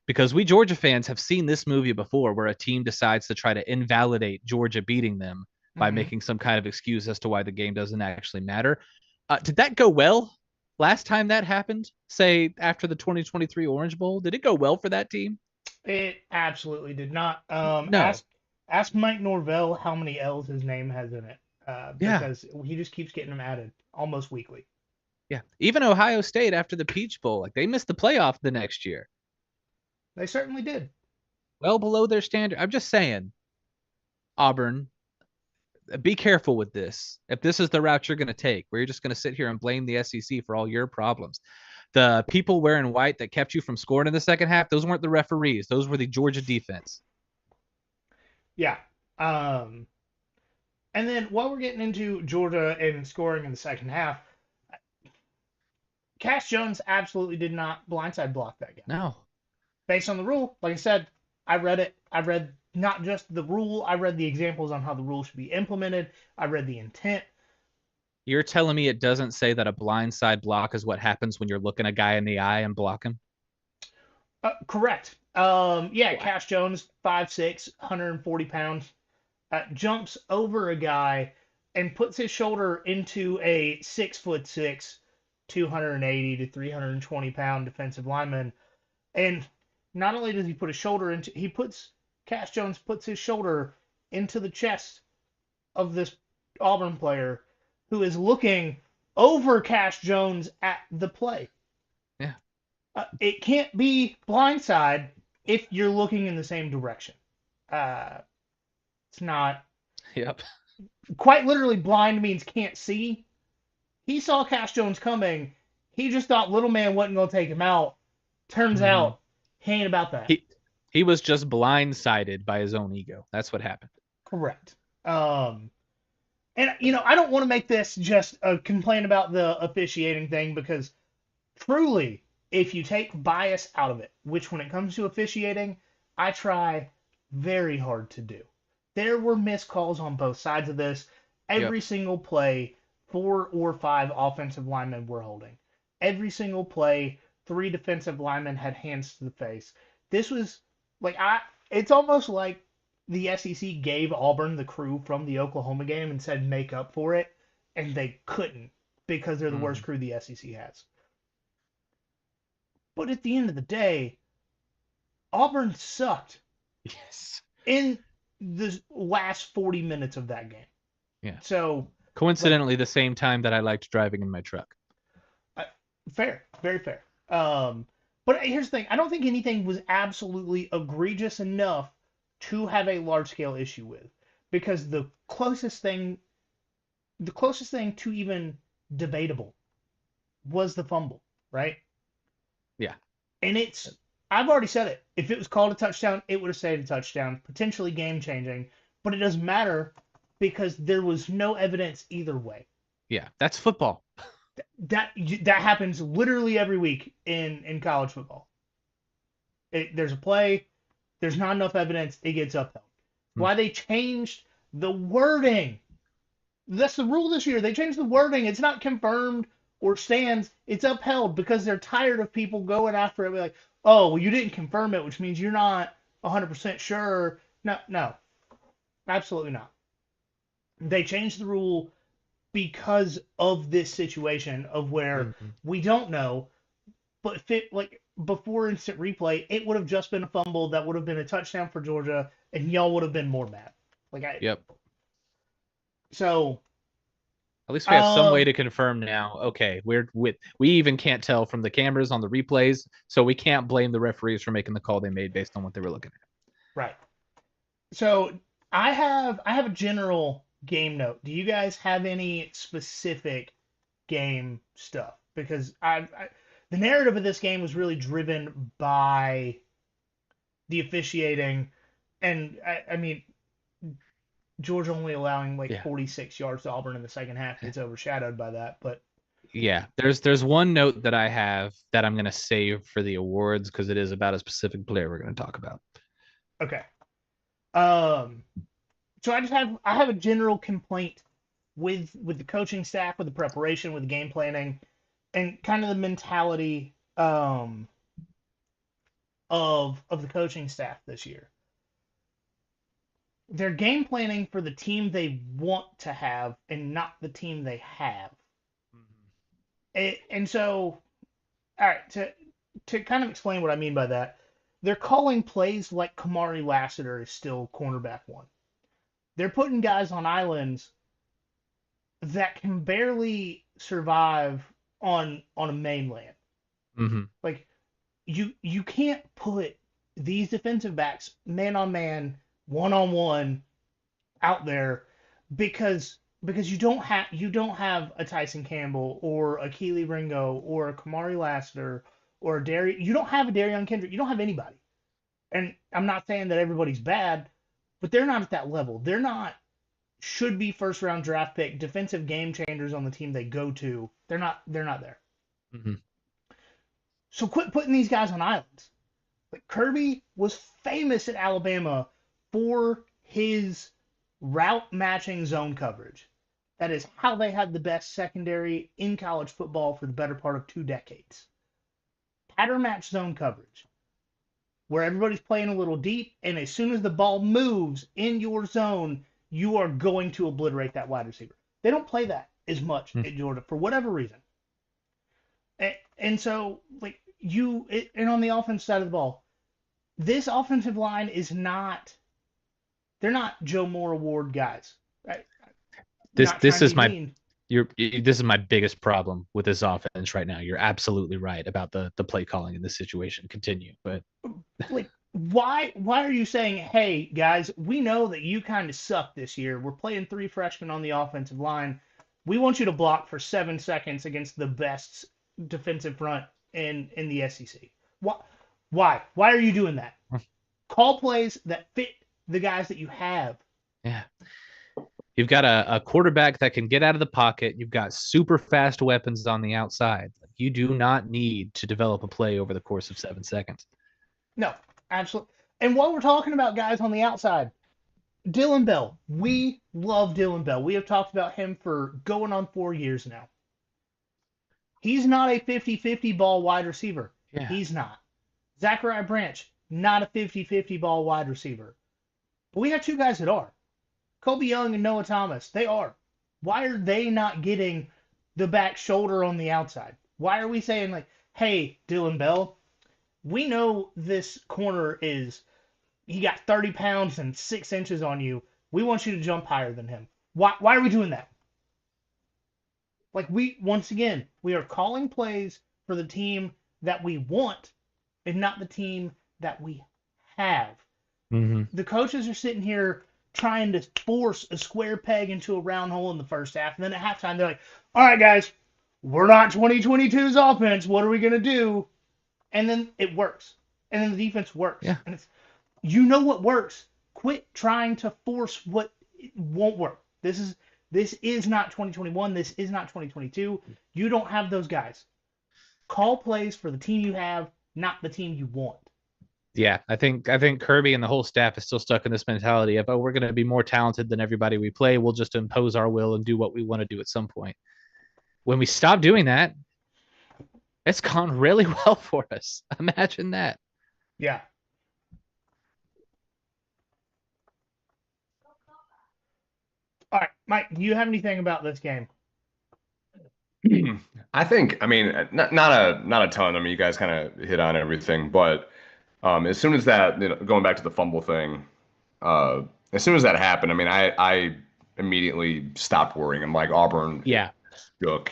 Because we Georgia fans have seen this movie before where a team decides to try to invalidate Georgia beating them by making some kind of excuse as to why the game doesn't actually matter. Did that go well? Last time that happened, say after the 2023 Orange Bowl, did it go well for that team? It absolutely did not. No. Ask Mike Norvell how many L's his name has in it, because he just keeps getting them added almost weekly. Yeah, even Ohio State after the Peach Bowl, like they missed the playoff the next year. They certainly did. Well below their standard. I'm just saying, Auburn, be careful with this. If this is the route you're going to take, where you're just going to sit here and blame the SEC for all your problems. The people wearing white that kept you from scoring in the second half, those weren't the referees. Those were the Georgia defense. Yeah. And then while we're getting into Georgia and scoring in the second half, Cash Jones absolutely did not blindside block that game. No. Based on the rule, like I said, I read it. I read not just the rule, I read the examples on how the rule should be implemented. I read the intent. You're telling me it doesn't say that a blindside block is what happens when you're looking a guy in the eye and block him? Correct. Wow. Cash Jones, 5'6", 140 pounds, jumps over a guy and puts his shoulder into a 6'6", 280 to 320 pound defensive lineman. And not only does he put his shoulder into, Cash Jones puts his shoulder into the chest of this Auburn player who is looking over Cash Jones at the play. Yeah. It can't be blindside if you're looking in the same direction. It's not. Yep. Quite literally, blind means can't see. He saw Cash Jones coming. He just thought little man wasn't going to take him out. Turns out, he ain't about that. He was just blindsided by his own ego. That's what happened. Correct. And I don't want to make this just a complaint about the officiating thing because truly, if you take bias out of it, which when it comes to officiating, I try very hard to do. There were missed calls on both sides of this. Every single play, 4 or 5 offensive linemen were holding. Every single play, 3 defensive linemen had hands to the face. This was it's almost like the SEC gave Auburn the crew from the Oklahoma game and said make up for it, and they couldn't because they're the worst crew the SEC has. But at the end of the day, Auburn sucked. Yes. In the last 40 minutes of that game. Yeah. So coincidentally, the same time that I liked driving in my truck. Fair, very fair. But here's the thing: I don't think anything was absolutely egregious enough to have a large scale issue with, because the closest thing to even debatable was the fumble, right? Yeah. And I've already said it. If it was called a touchdown, it would have stayed a touchdown, potentially game changing. But it doesn't matter because there was no evidence either way. Yeah, that's football. That happens literally every week in college football. There's a play, there's not enough evidence, it gets upheld. Why they changed the wording? That's the rule this year. They changed the wording. It's not confirmed or stands. It's upheld because they're tired of people going after it. Like, oh, well, you didn't confirm it, which means you're not 100% sure. No, absolutely not. They changed the rule because of this situation of where we don't know, but before instant replay, it would have just been a fumble that would have been a touchdown for Georgia, and y'all would have been more mad. Yep. So at least we have some way to confirm now. Okay, we even can't tell from the cameras on the replays, so we can't blame the referees for making the call they made based on what they were looking at. Right. So I have a general game note. Do you guys have any specific game stuff? Because the narrative of this game was really driven by the officiating, and I mean, Georgia only allowing 46 yards to Auburn in the second half gets overshadowed by that. But yeah, there's one note that I have that I'm going to save for the awards because it is about a specific player we're going to talk about. Okay. So I have a general complaint with the coaching staff, with the preparation, with the game planning, and kind of the mentality of the coaching staff this year. They're game planning for the team they want to have and not the team they have. And so, all right, to kind of explain what I mean by that, they're calling plays like Kamari Lassiter is still cornerback 1. They're putting guys on islands that can barely survive on a mainland. Like you can't put these defensive backs man on man, 1-on-1 out there because you don't have a Tyson Campbell or a Keely Ringo or a Kamari Lassiter or a you don't have a Darion Kendrick. You don't have anybody. And I'm not saying that everybody's bad, but they're not at that level. They're not should be first round draft pick defensive game changers on the team they go to. They're not there. So quit putting these guys on islands. Like Kirby was famous at Alabama for his route matching zone coverage. That is how they had the best secondary in college football for the better part of 2 decades. Pattern match zone coverage, where everybody's playing a little deep, and as soon as the ball moves in your zone, you are going to obliterate that wide receiver. They don't play that as much at Georgia for whatever reason. And so, and on the offense side of the ball, this offensive line is not, they're not Joe Moore Award guys. This is my biggest problem with this offense right now. You're absolutely right about the play calling in this situation. Continue, but why are you saying, hey guys, we know that you kind of suck this year. We're playing 3 freshmen on the offensive line. We want you to block for 7 seconds against the best defensive front in the SEC. Why are you doing that? Call plays that fit the guys that you have. Yeah. You've got a quarterback that can get out of the pocket. You've got super fast weapons on the outside. You do not need to develop a play over the course of 7 seconds. No, absolutely. And while we're talking about guys on the outside, Dylan Bell. We love Dylan Bell. We have talked about him for going on 4 years now. He's not a 50-50 ball wide receiver. Yeah. He's not. Zachariah Branch, not a 50-50 ball wide receiver. But we have two guys that are. Kobe Young and Noah Thomas. They are. Why are they not getting the back shoulder on the outside? Why are we saying, like, hey, Dylan Bell, we know this corner he got 30 pounds and 6 inches on you. We want you to jump higher than him. Why are we doing that? Like, once again, we are calling plays for the team that we want and not the team that we have. Mm-hmm. The coaches are sitting here trying to force a square peg into a round hole in the first half. And then at halftime, they're like, all right, guys, we're not 2022's offense. What are we going to do? And then it works. And then the defense works. Yeah. And you know what works. Quit trying to force what won't work. This is not 2021. This is not 2022. You don't have those guys. Call plays for the team you have, not the team you want. Yeah, I think Kirby and the whole staff is still stuck in this mentality of, oh, we're going to be more talented than everybody we play. We'll just impose our will and do what we want to do at some point. When we stop doing that, it's gone really well for us. Imagine that. Yeah. All right, Mike, do you have anything about this game? I think, I mean, not a ton. I mean, you guys kind of hit on everything, but as soon as that, going back to the fumble thing, as soon as that happened, I mean, I immediately stopped worrying. I'm like, Auburn, Yeah. shook.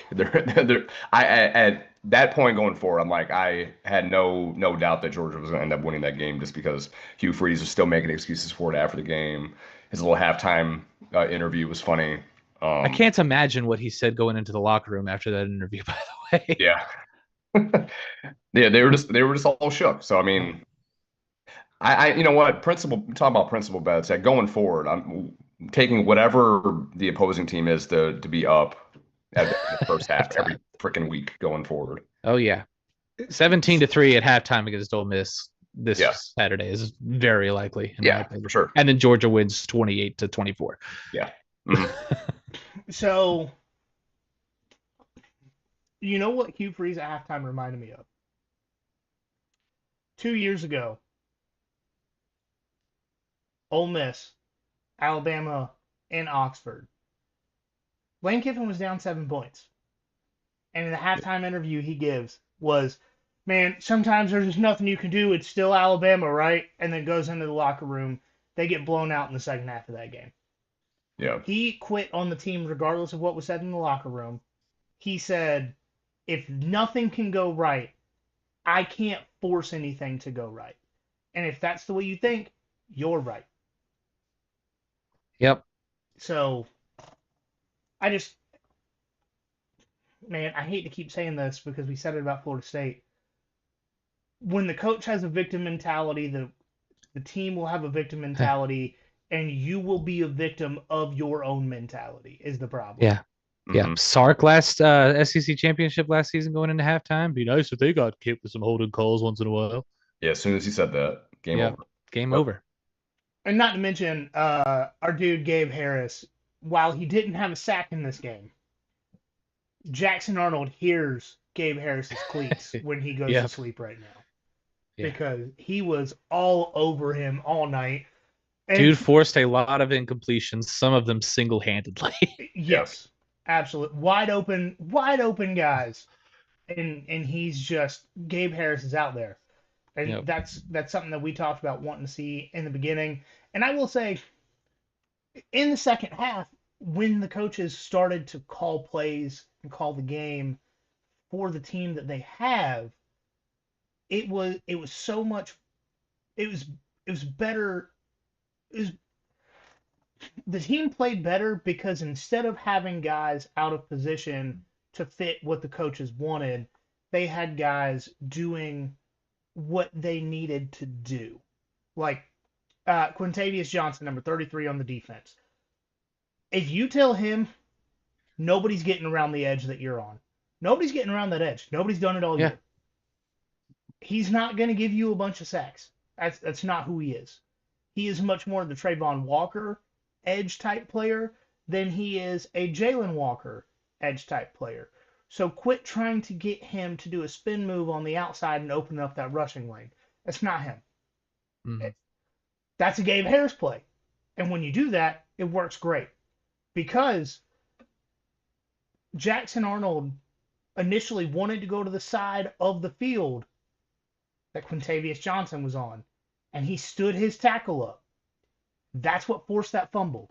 At that point going forward, I'm like, I had no doubt that Georgia was going to end up winning that game just because Hugh Freeze was still making excuses for it after the game. His little halftime interview was funny. I can't imagine what he said going into the locker room after that interview, by the way. Yeah. Yeah, they were just all shook. So I mean, I you know what, talk about principal bets. That going forward, I'm taking whatever the opposing team is to be up at the first half every freaking week going forward. Oh yeah. 17-3 at halftime against Ole Miss this Saturday is very likely. Yeah, for sure. And then Georgia wins 28-24. Yeah. Mm-hmm. So, you know what Hugh Freeze at halftime reminded me of? 2 years ago, Ole Miss, Alabama, and Oxford. Lane Kiffin was down 7 points. And in the halftime interview he gives was, man, sometimes there's just nothing you can do. It's still Alabama, right? And then goes into the locker room. They get blown out in the second half of that game. Yeah. He quit on the team regardless of what was said in the locker room. He said, if nothing can go right, I can't force anything to go right. And if that's the way you think, you're right. Yep. So, I hate to keep saying this because we said it about Florida State. When the coach has a victim mentality, the team will have a victim mentality, and you will be a victim of your own mentality is the problem. Yeah. Yeah. Sark last SEC championship last season going into halftime. Be nice if they got kicked with some holding calls once in a while. Yeah, as soon as he said that, game over. Game over. And not to mention, our dude Gabe Harris, while he didn't have a sack in this game, Jackson Arnold hears Gabe Harris's cleats when he goes to sleep right now. Yeah. Because he was all over him all night. And dude forced a lot of incompletions, some of them single-handedly. Yes, absolutely. Wide open guys. And he's just, Gabe Harris is out there. And that's something that we talked about wanting to see in the beginning. And I will say, in the second half, when the coaches started to call plays and call the game for the team that they have, it was so much, it was better. The team played better because instead of having guys out of position to fit what the coaches wanted, they had guys doing what they needed to do. Like Quintavious Johnson, number 33 on the defense. If you tell him nobody's getting around the edge that you're on, nobody's getting around that edge. Nobody's done it all Yeah. year. He's not going to give you a bunch of sacks. That's not who he is. He is much more the Trayvon Walker edge type player than he is a Jalen Walker edge type player. So quit trying to get him to do a spin move on the outside and open up that rushing lane. That's not him. Mm-hmm. That's a Gabe Harris play. And when you do that, it works great. Because Jackson Arnold initially wanted to go to the side of the field that Quintavious Johnson was on, and he stood his tackle up. That's what forced that fumble.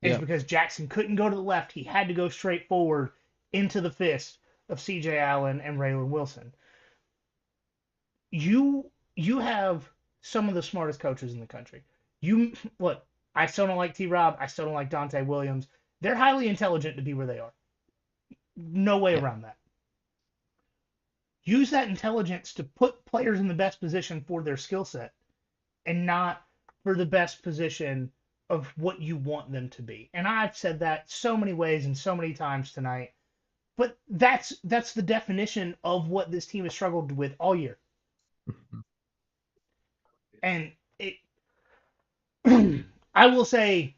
Is because Jackson couldn't go to the left. He had to go straight forward into the fist of C.J. Allen and Raylan Wilson. You have some of the smartest coaches in the country. Look, I still don't like T-Rob. I still don't like Dante Williams. They're highly intelligent to be where they are. No way around that. Use that intelligence to put players in the best position for their skill set and not for the best position of what you want them to be. And I've said that so many ways and so many times tonight. But that's the definition of what this team has struggled with all year. And I will say,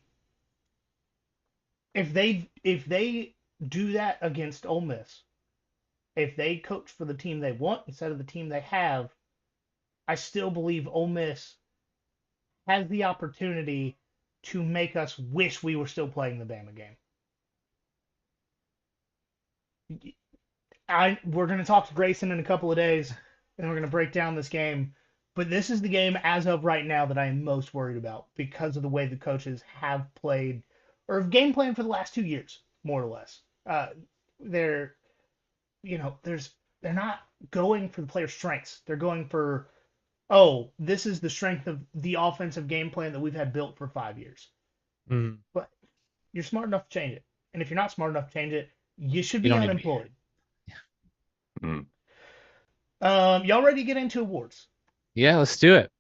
if they do that against Ole Miss, if they coach for the team they want instead of the team they have, I still believe Ole Miss has the opportunity to make us wish we were still playing the Bama game. We're going to talk to Grayson in a couple of days, and we're going to break down this game. But this is the game as of right now that I am most worried about because of the way the coaches have played or have game planned for the last 2 years, more or less. They're not going for the player's strengths. They're going for, this is the strength of the offensive game plan that we've had built for 5 years. Mm-hmm. But you're smart enough to change it. And if you're not smart enough to change it, you should be unemployed. Y'all ready to get into awards? Yeah, let's do it.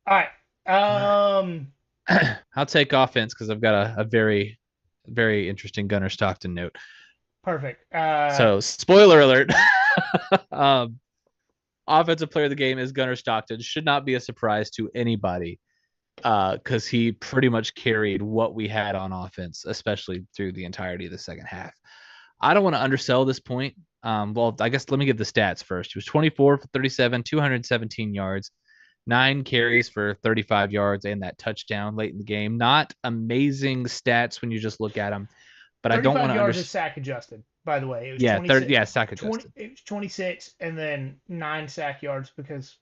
All right. I'll take offense because I've got a very, very interesting Gunnar Stockton note. Perfect. So, spoiler alert. Offensive player of the game is Gunnar Stockton. Should not be a surprise to anybody because he pretty much carried what we had on offense, especially through the entirety of the second half. I don't want to undersell this point. Well, I guess let me give the stats first. He was 24 for 37, 217 yards, 9 carries for 35 yards, and that touchdown late in the game. Not amazing stats when you just look at them, but I don't want to yards is sack adjusted, by the way. It was sack adjusted. It was 26 and then 9 sack yards because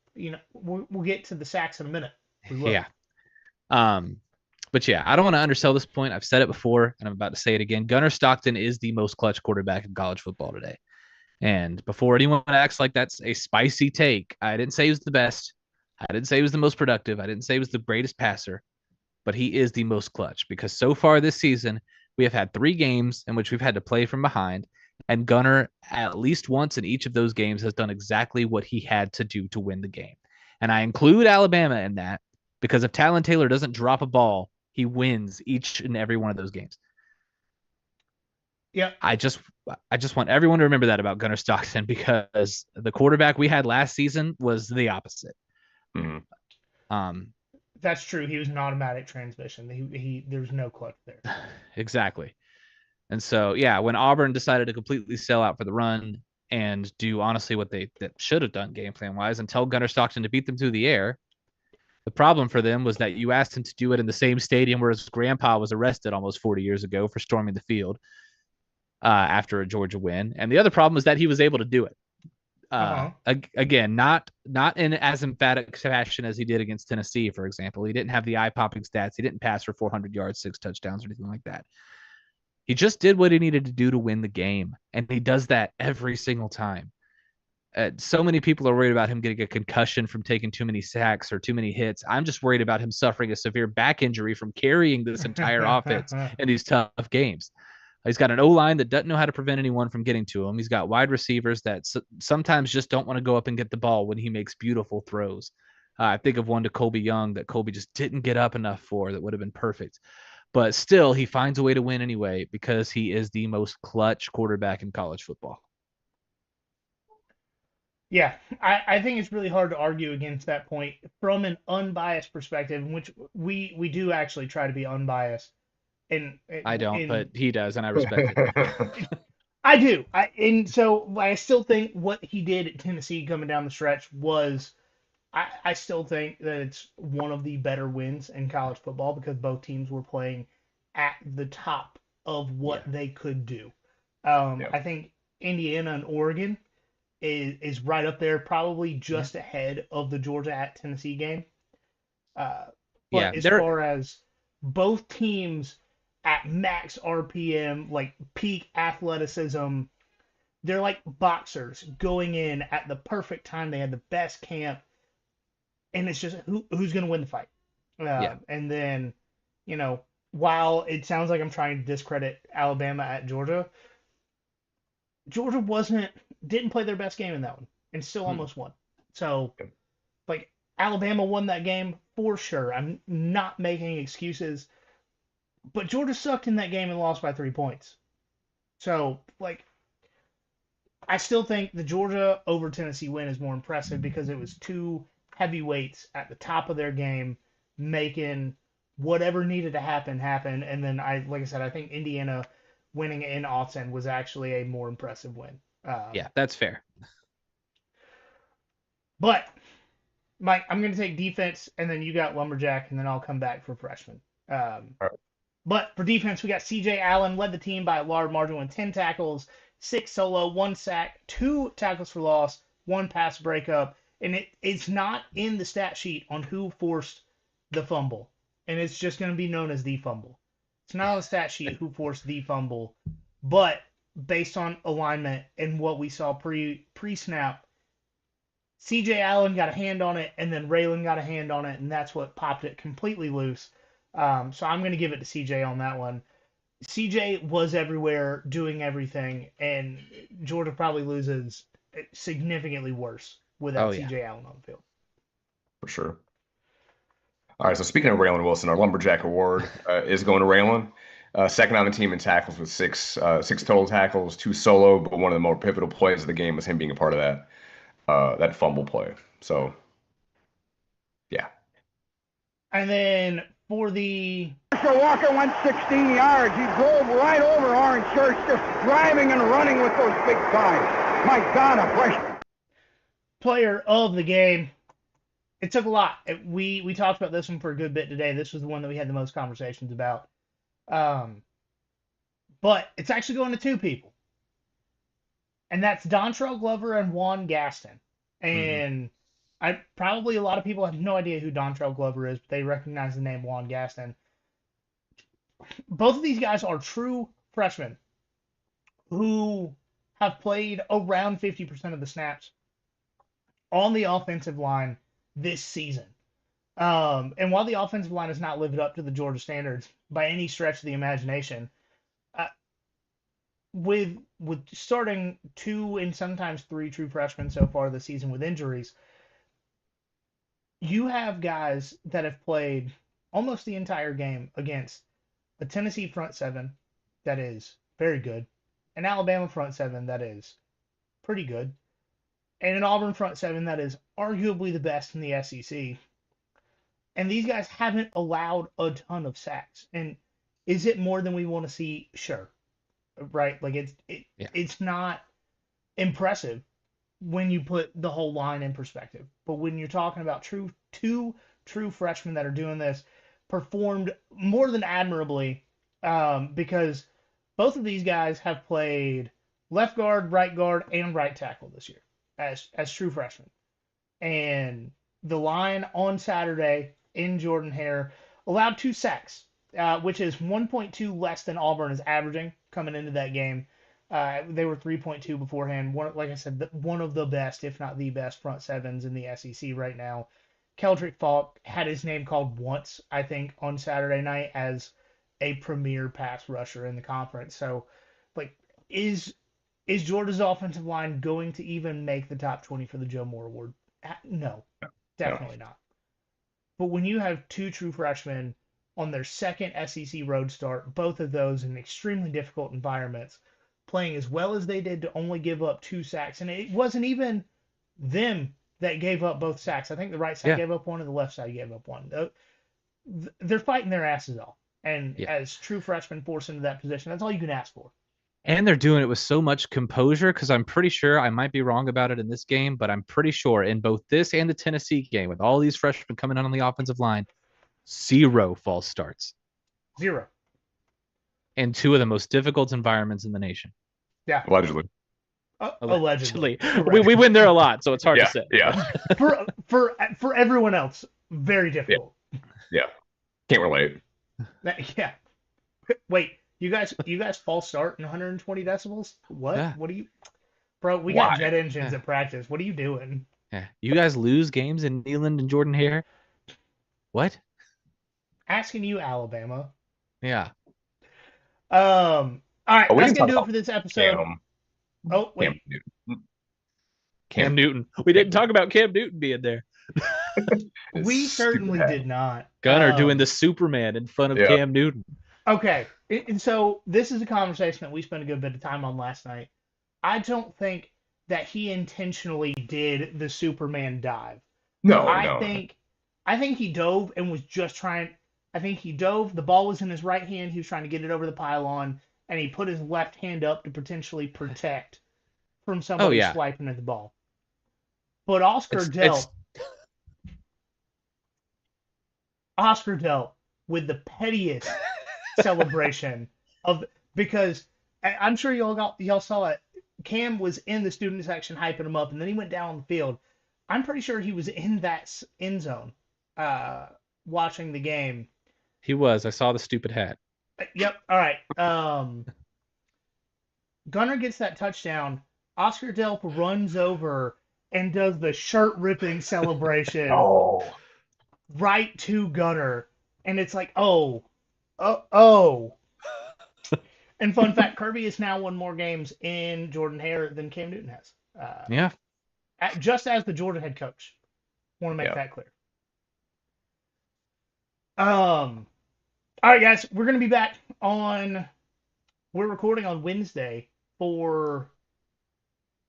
we'll get to the sacks in a minute. Yeah. But yeah, I don't want to undersell this point. I've said it before, and I'm about to say it again. Gunnar Stockton is the most clutch quarterback in college football today. And before anyone acts like that's a spicy take, I didn't say he was the best. I didn't say he was the most productive. I didn't say he was the greatest passer. But he is the most clutch because so far this season, we have had 3 games in which we've had to play from behind. And Gunnar, at least once in each of those games, has done exactly what he had to do to win the game. And I include Alabama in that because if Talon Taylor doesn't drop a ball, he wins each and every one of those games. Yeah. I just want everyone to remember that about Gunnar Stockton because the quarterback we had last season was the opposite. Mm-hmm. That's true. He was an automatic transmission. There was no clutch there. Exactly. And so, yeah, when Auburn decided to completely sell out for the run and do honestly what they should have done game plan wise and tell Gunnar Stockton to beat them through the air, the problem for them was that you asked him to do it in the same stadium where his grandpa was arrested almost 40 years ago for storming the field after a Georgia win. And the other problem was that he was able to do it. Again, not in as emphatic fashion as he did against Tennessee, for example. He didn't have the eye-popping stats. He didn't pass for 400 yards, 6 touchdowns, or anything like that. He just did what he needed to do to win the game, and he does that every single time. So many people are worried about him getting a concussion from taking too many sacks or too many hits. I'm just worried about him suffering a severe back injury from carrying this entire offense in these tough games. He's got an O-line that doesn't know how to prevent anyone from getting to him. He's got wide receivers that sometimes just don't want to go up and get the ball when he makes beautiful throws. I think of one to Colby Young that Colby just didn't get up enough for that would have been perfect. But still, he finds a way to win anyway because he is the most clutch quarterback in college football. Yeah, I think it's really hard to argue against that point from an unbiased perspective, in which we do actually try to be unbiased. And I don't, in but he does, and I respect it. I do. And so I still think what he did at Tennessee coming down the stretch was I still think that it's one of the better wins in college football because both teams were playing at the top of what Yeah. they could do. Yeah. I think Indiana and Oregon is right up there, probably just ahead of the Georgia at Tennessee game. Uh, Yeah, but as they're far as both teams at max RPM, like peak athleticism, they're like boxers going in at the perfect time. They had the best camp, and it's just who's going to win the fight. Yeah. And then, while it sounds like I'm trying to discredit Alabama at Georgia, Georgia didn't play their best game in that one and still almost won. So, like, Alabama won that game for sure. I'm not making excuses, but Georgia sucked in that game and lost by 3 points. So, like, I still think the Georgia over Tennessee win is more impressive because it was two heavyweights at the top of their game making whatever needed to happen. And then like I said, I think Indiana winning in Austin was actually a more impressive win. yeah, that's fair. But Mike, I'm going to take defense, and then you got Lumberjack, and then I'll come back for freshman. All right. But for defense, we got C.J. Allen led the team by a large margin with 10 tackles, 6 solo, 1 sack, 2 tackles for loss, 1 pass breakup. And it's not in the stat sheet on who forced the fumble. And it's just going to be known as the fumble. It's not on the stat sheet who forced the fumble. But based on alignment and what we saw pre-snap, C.J. Allen got a hand on it, and then Raylan got a hand on it, and that's what popped it completely loose. So I'm going to give it to C.J. on that one. C.J. was everywhere, doing everything, and Georgia probably loses significantly worse without C.J. Allen on the field. For sure. All right, so speaking of Raylan Wilson, our Lumberjack Award is going to Raylan. Second on the team in tackles with six total tackles, 2 solo, but one of the more pivotal plays of the game was him being a part of that fumble play. So, yeah. And then for the Walker went 16 yards. He drove right over Orange Church, just driving and running with those big thighs. My God, a freshman. Player of the game. It took a lot. We talked about this one for a good bit today. This was the one that we had the most conversations about. But it's actually going to 2 people. And that's Dontrell Glover and Juan Gaston. And probably a lot of people have no idea who Dontrell Glover is, but they recognize the name Juan Gaston. Both of these guys are true freshmen who have played around 50% of the snaps on the offensive line this season. And while the offensive line has not lived up to the Georgia standards by any stretch of the imagination, with starting 2 and sometimes 3 true freshmen so far this season with injuries, you have guys that have played almost the entire game against a Tennessee front 7 that is very good, an Alabama front 7 that is pretty good, and an Auburn front 7 that is arguably the best in the SEC. And these guys haven't allowed a ton of sacks. And is it more than we want to see? Sure. Right? Like it's not impressive when you put the whole line in perspective. But when you're talking about two true freshmen that are doing this, performed more than admirably, because both of these guys have played left guard, and right tackle this year as true freshmen. And the line on Saturday in Jordan-Hare allowed 2 sacks, which is 1.2 less than Auburn is averaging coming into that game. They were 3.2 beforehand. Like I said, one of the best, if not the best, front 7s in the SEC right now. Keldrick Falk had his name called once, I think, on Saturday night as a premier pass rusher in the conference. So, like, is Georgia's offensive line going to even make the top 20 for the Joe Moore Award? No, definitely not. But when you have two true freshmen on their second SEC road start, both of those in extremely difficult environments, playing as well as they did to only give up 2 sacks, and it wasn't even them that gave up both sacks. I think the right side gave up one and the left side gave up one. They're fighting their asses off. And as true freshmen forced into that position, that's all you can ask for. And they're doing it with so much composure, because I'm pretty sure, I might be wrong about it in this game, but I'm pretty sure in both this and the Tennessee game, with all these freshmen coming on the offensive line, 0 false starts. 0. In 2 of the most difficult environments in the nation. Yeah. Allegedly. Allegedly. We win there a lot, so it's hard to say. Yeah. For everyone else, very difficult. Yeah. Can't relate. Yeah. Wait, you guys false start in 120 decibels? What? Yeah. What do you, bro? We got jet engines at practice. What are you doing? Yeah. You guys lose games in Neyland and Jordan Hare? What? Asking you, Alabama. Yeah. All right, that's gonna do it for this episode. Oh wait, Cam Newton. We didn't talk about Cam Newton being there. We certainly did not. Gunner doing the Superman in front of Cam Newton. Okay, and so this is a conversation that we spent a good bit of time on last night. I don't think that he intentionally did the Superman dive. I think he dove and was just trying. I think he dove. The ball was in his right hand. He was trying to get it over the pylon, and he put his left hand up to potentially protect from somebody swiping at the ball. But Oscar dealt with the pettiest celebration because I'm sure y'all saw it. Cam was in the student section hyping him up, and then he went down on the field. I'm pretty sure he was in that end zone watching the game. He was. I saw the stupid hat. Yep. All right. Gunner gets that touchdown. Oscar Delp runs over and does the shirt-ripping celebration right to Gunner. And it's like, oh. And fun fact, Kirby has now won more games in Jordan Hare than Cam Newton has. Just as the Jordan head coach. Want to make that clear. All right, guys, we're going to be back we're recording on Wednesday for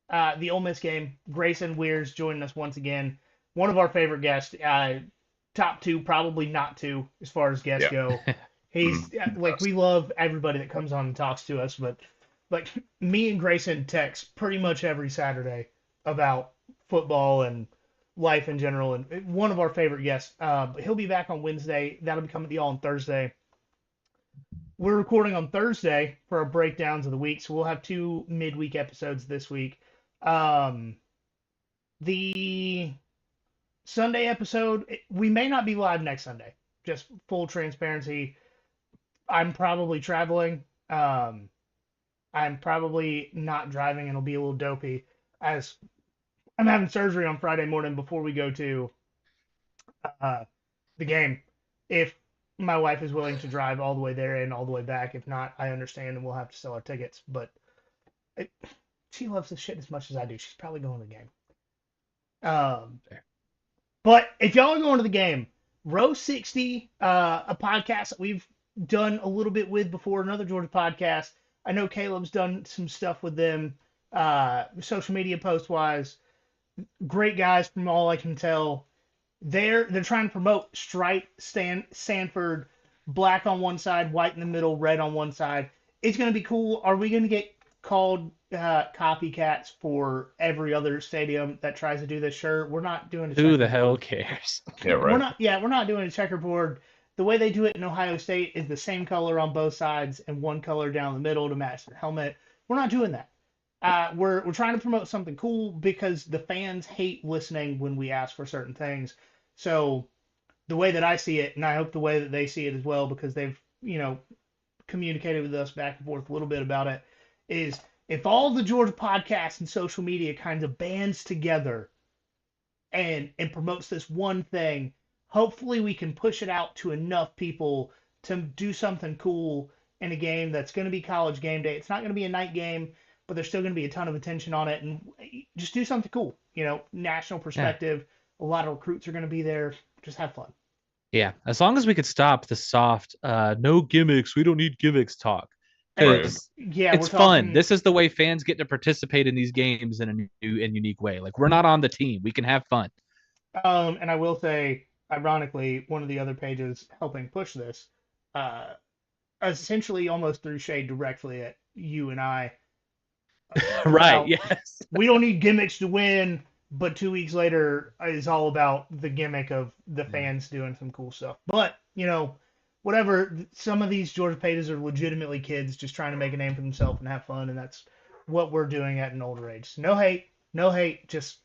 the Ole Miss game. Grayson Weir's joining us once again. One of our favorite guests, top 2, probably not 2 as far as guests go. He's we love everybody that comes on and talks to us, but me and Grayson text pretty much every Saturday about football and life in general, and one of our favorite guests. He'll be back on Wednesday. That'll be coming to y'all on Thursday. We're recording on Thursday for our breakdowns of the week, so we'll have 2 midweek episodes this week. The Sunday episode, we may not be live next Sunday. Just full transparency. I'm probably traveling. I'm probably not driving, and it'll be a little dopey as I'm having surgery on Friday morning before we go to the game. If my wife is willing to drive all the way there and all the way back. If not, I understand, and we'll have to sell our tickets. But she loves this shit as much as I do. She's probably going to the game. But if y'all are going to the game, Row 60, a podcast that we've done a little bit with before, another Georgia podcast. I know Kaleb's done some stuff with them, social media post-wise. Great guys from all I can tell. They're trying to promote stripe Sanford, black on one side, white in the middle, red on one side. It's going to be cool. Are we going to get called copycats for every other stadium that tries to do this? Sure. We're not doing Who the hell cares? Yeah, right. We're not doing a checkerboard. The way they do it in Ohio State is the same color on both sides and one color down the middle to match their helmet. We're not doing that. We're trying to promote something cool because the fans hate listening when we ask for certain things. So the way that I see it, and I hope the way that they see it as well, because they've, communicated with us back and forth a little bit about it, is if all the Georgia podcasts and social media kind of bands together and promotes this one thing, hopefully we can push it out to enough people to do something cool in a game that's going to be College game day. It's not going to be a night game, but there's still going to be a ton of attention on it, and just do something cool. National perspective. Yeah. A lot of recruits are going to be there. Just have fun. Yeah, as long as we could stop the soft, no gimmicks, we don't need gimmicks talk. Because Yeah, it's we're fun. talking. This is the way fans get to participate in these games in a new and unique way. Like, we're not on the team. We can have fun. And I will say, ironically, one of the other pages helping push this, uh, essentially almost threw shade directly at you and I Right, about yes. we don't need gimmicks to win, but 2 weeks later is all about the gimmick of the fans doing some cool stuff. But, whatever, some of these Georgia pages are legitimately kids just trying to make a name for themselves and have fun, and that's what we're doing at an older age. No hate, no hate, just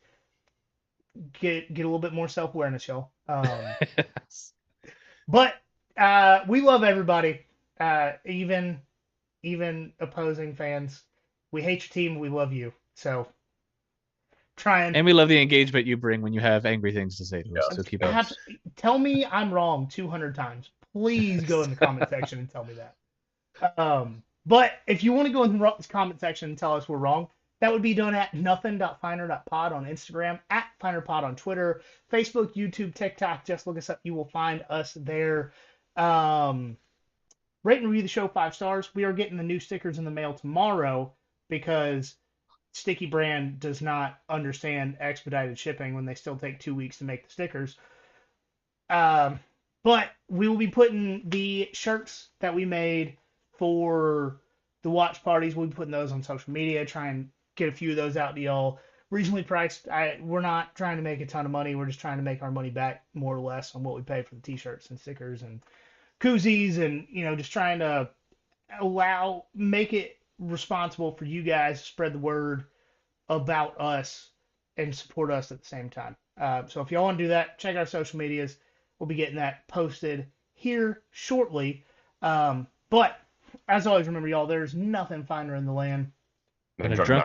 get a little bit more self awareness, y'all. But we love everybody, even opposing fans. We hate your team, we love you. So trying. And we love the engagement you bring when you have angry things to say to us. So keep up. Tell me I'm wrong 200 times. Please go in the comment section and tell me that. But if you want to go in the comment section and tell us we're wrong, that would be done at nothing.finer.pod on Instagram, at finerpod on Twitter, Facebook, YouTube, TikTok. Just look us up. You will find us there. Rate and review the show 5 stars. We are getting the new stickers in the mail tomorrow because Sticky Brand does not understand expedited shipping when they still take 2 weeks to make the stickers. But we will be putting the shirts that we made for the watch parties. We'll be putting those on social media, try and get a few of those out to y'all. Reasonably priced. We're not trying to make a ton of money. We're just trying to make our money back more or less on what we pay for the t-shirts and stickers and koozies, and just trying to make it responsible for you guys to spread the word about us and support us at the same time. So if y'all want to do that, check our social medias. We'll be getting that posted here shortly. But as always, remember, y'all, there's nothing finer in the land And a drunk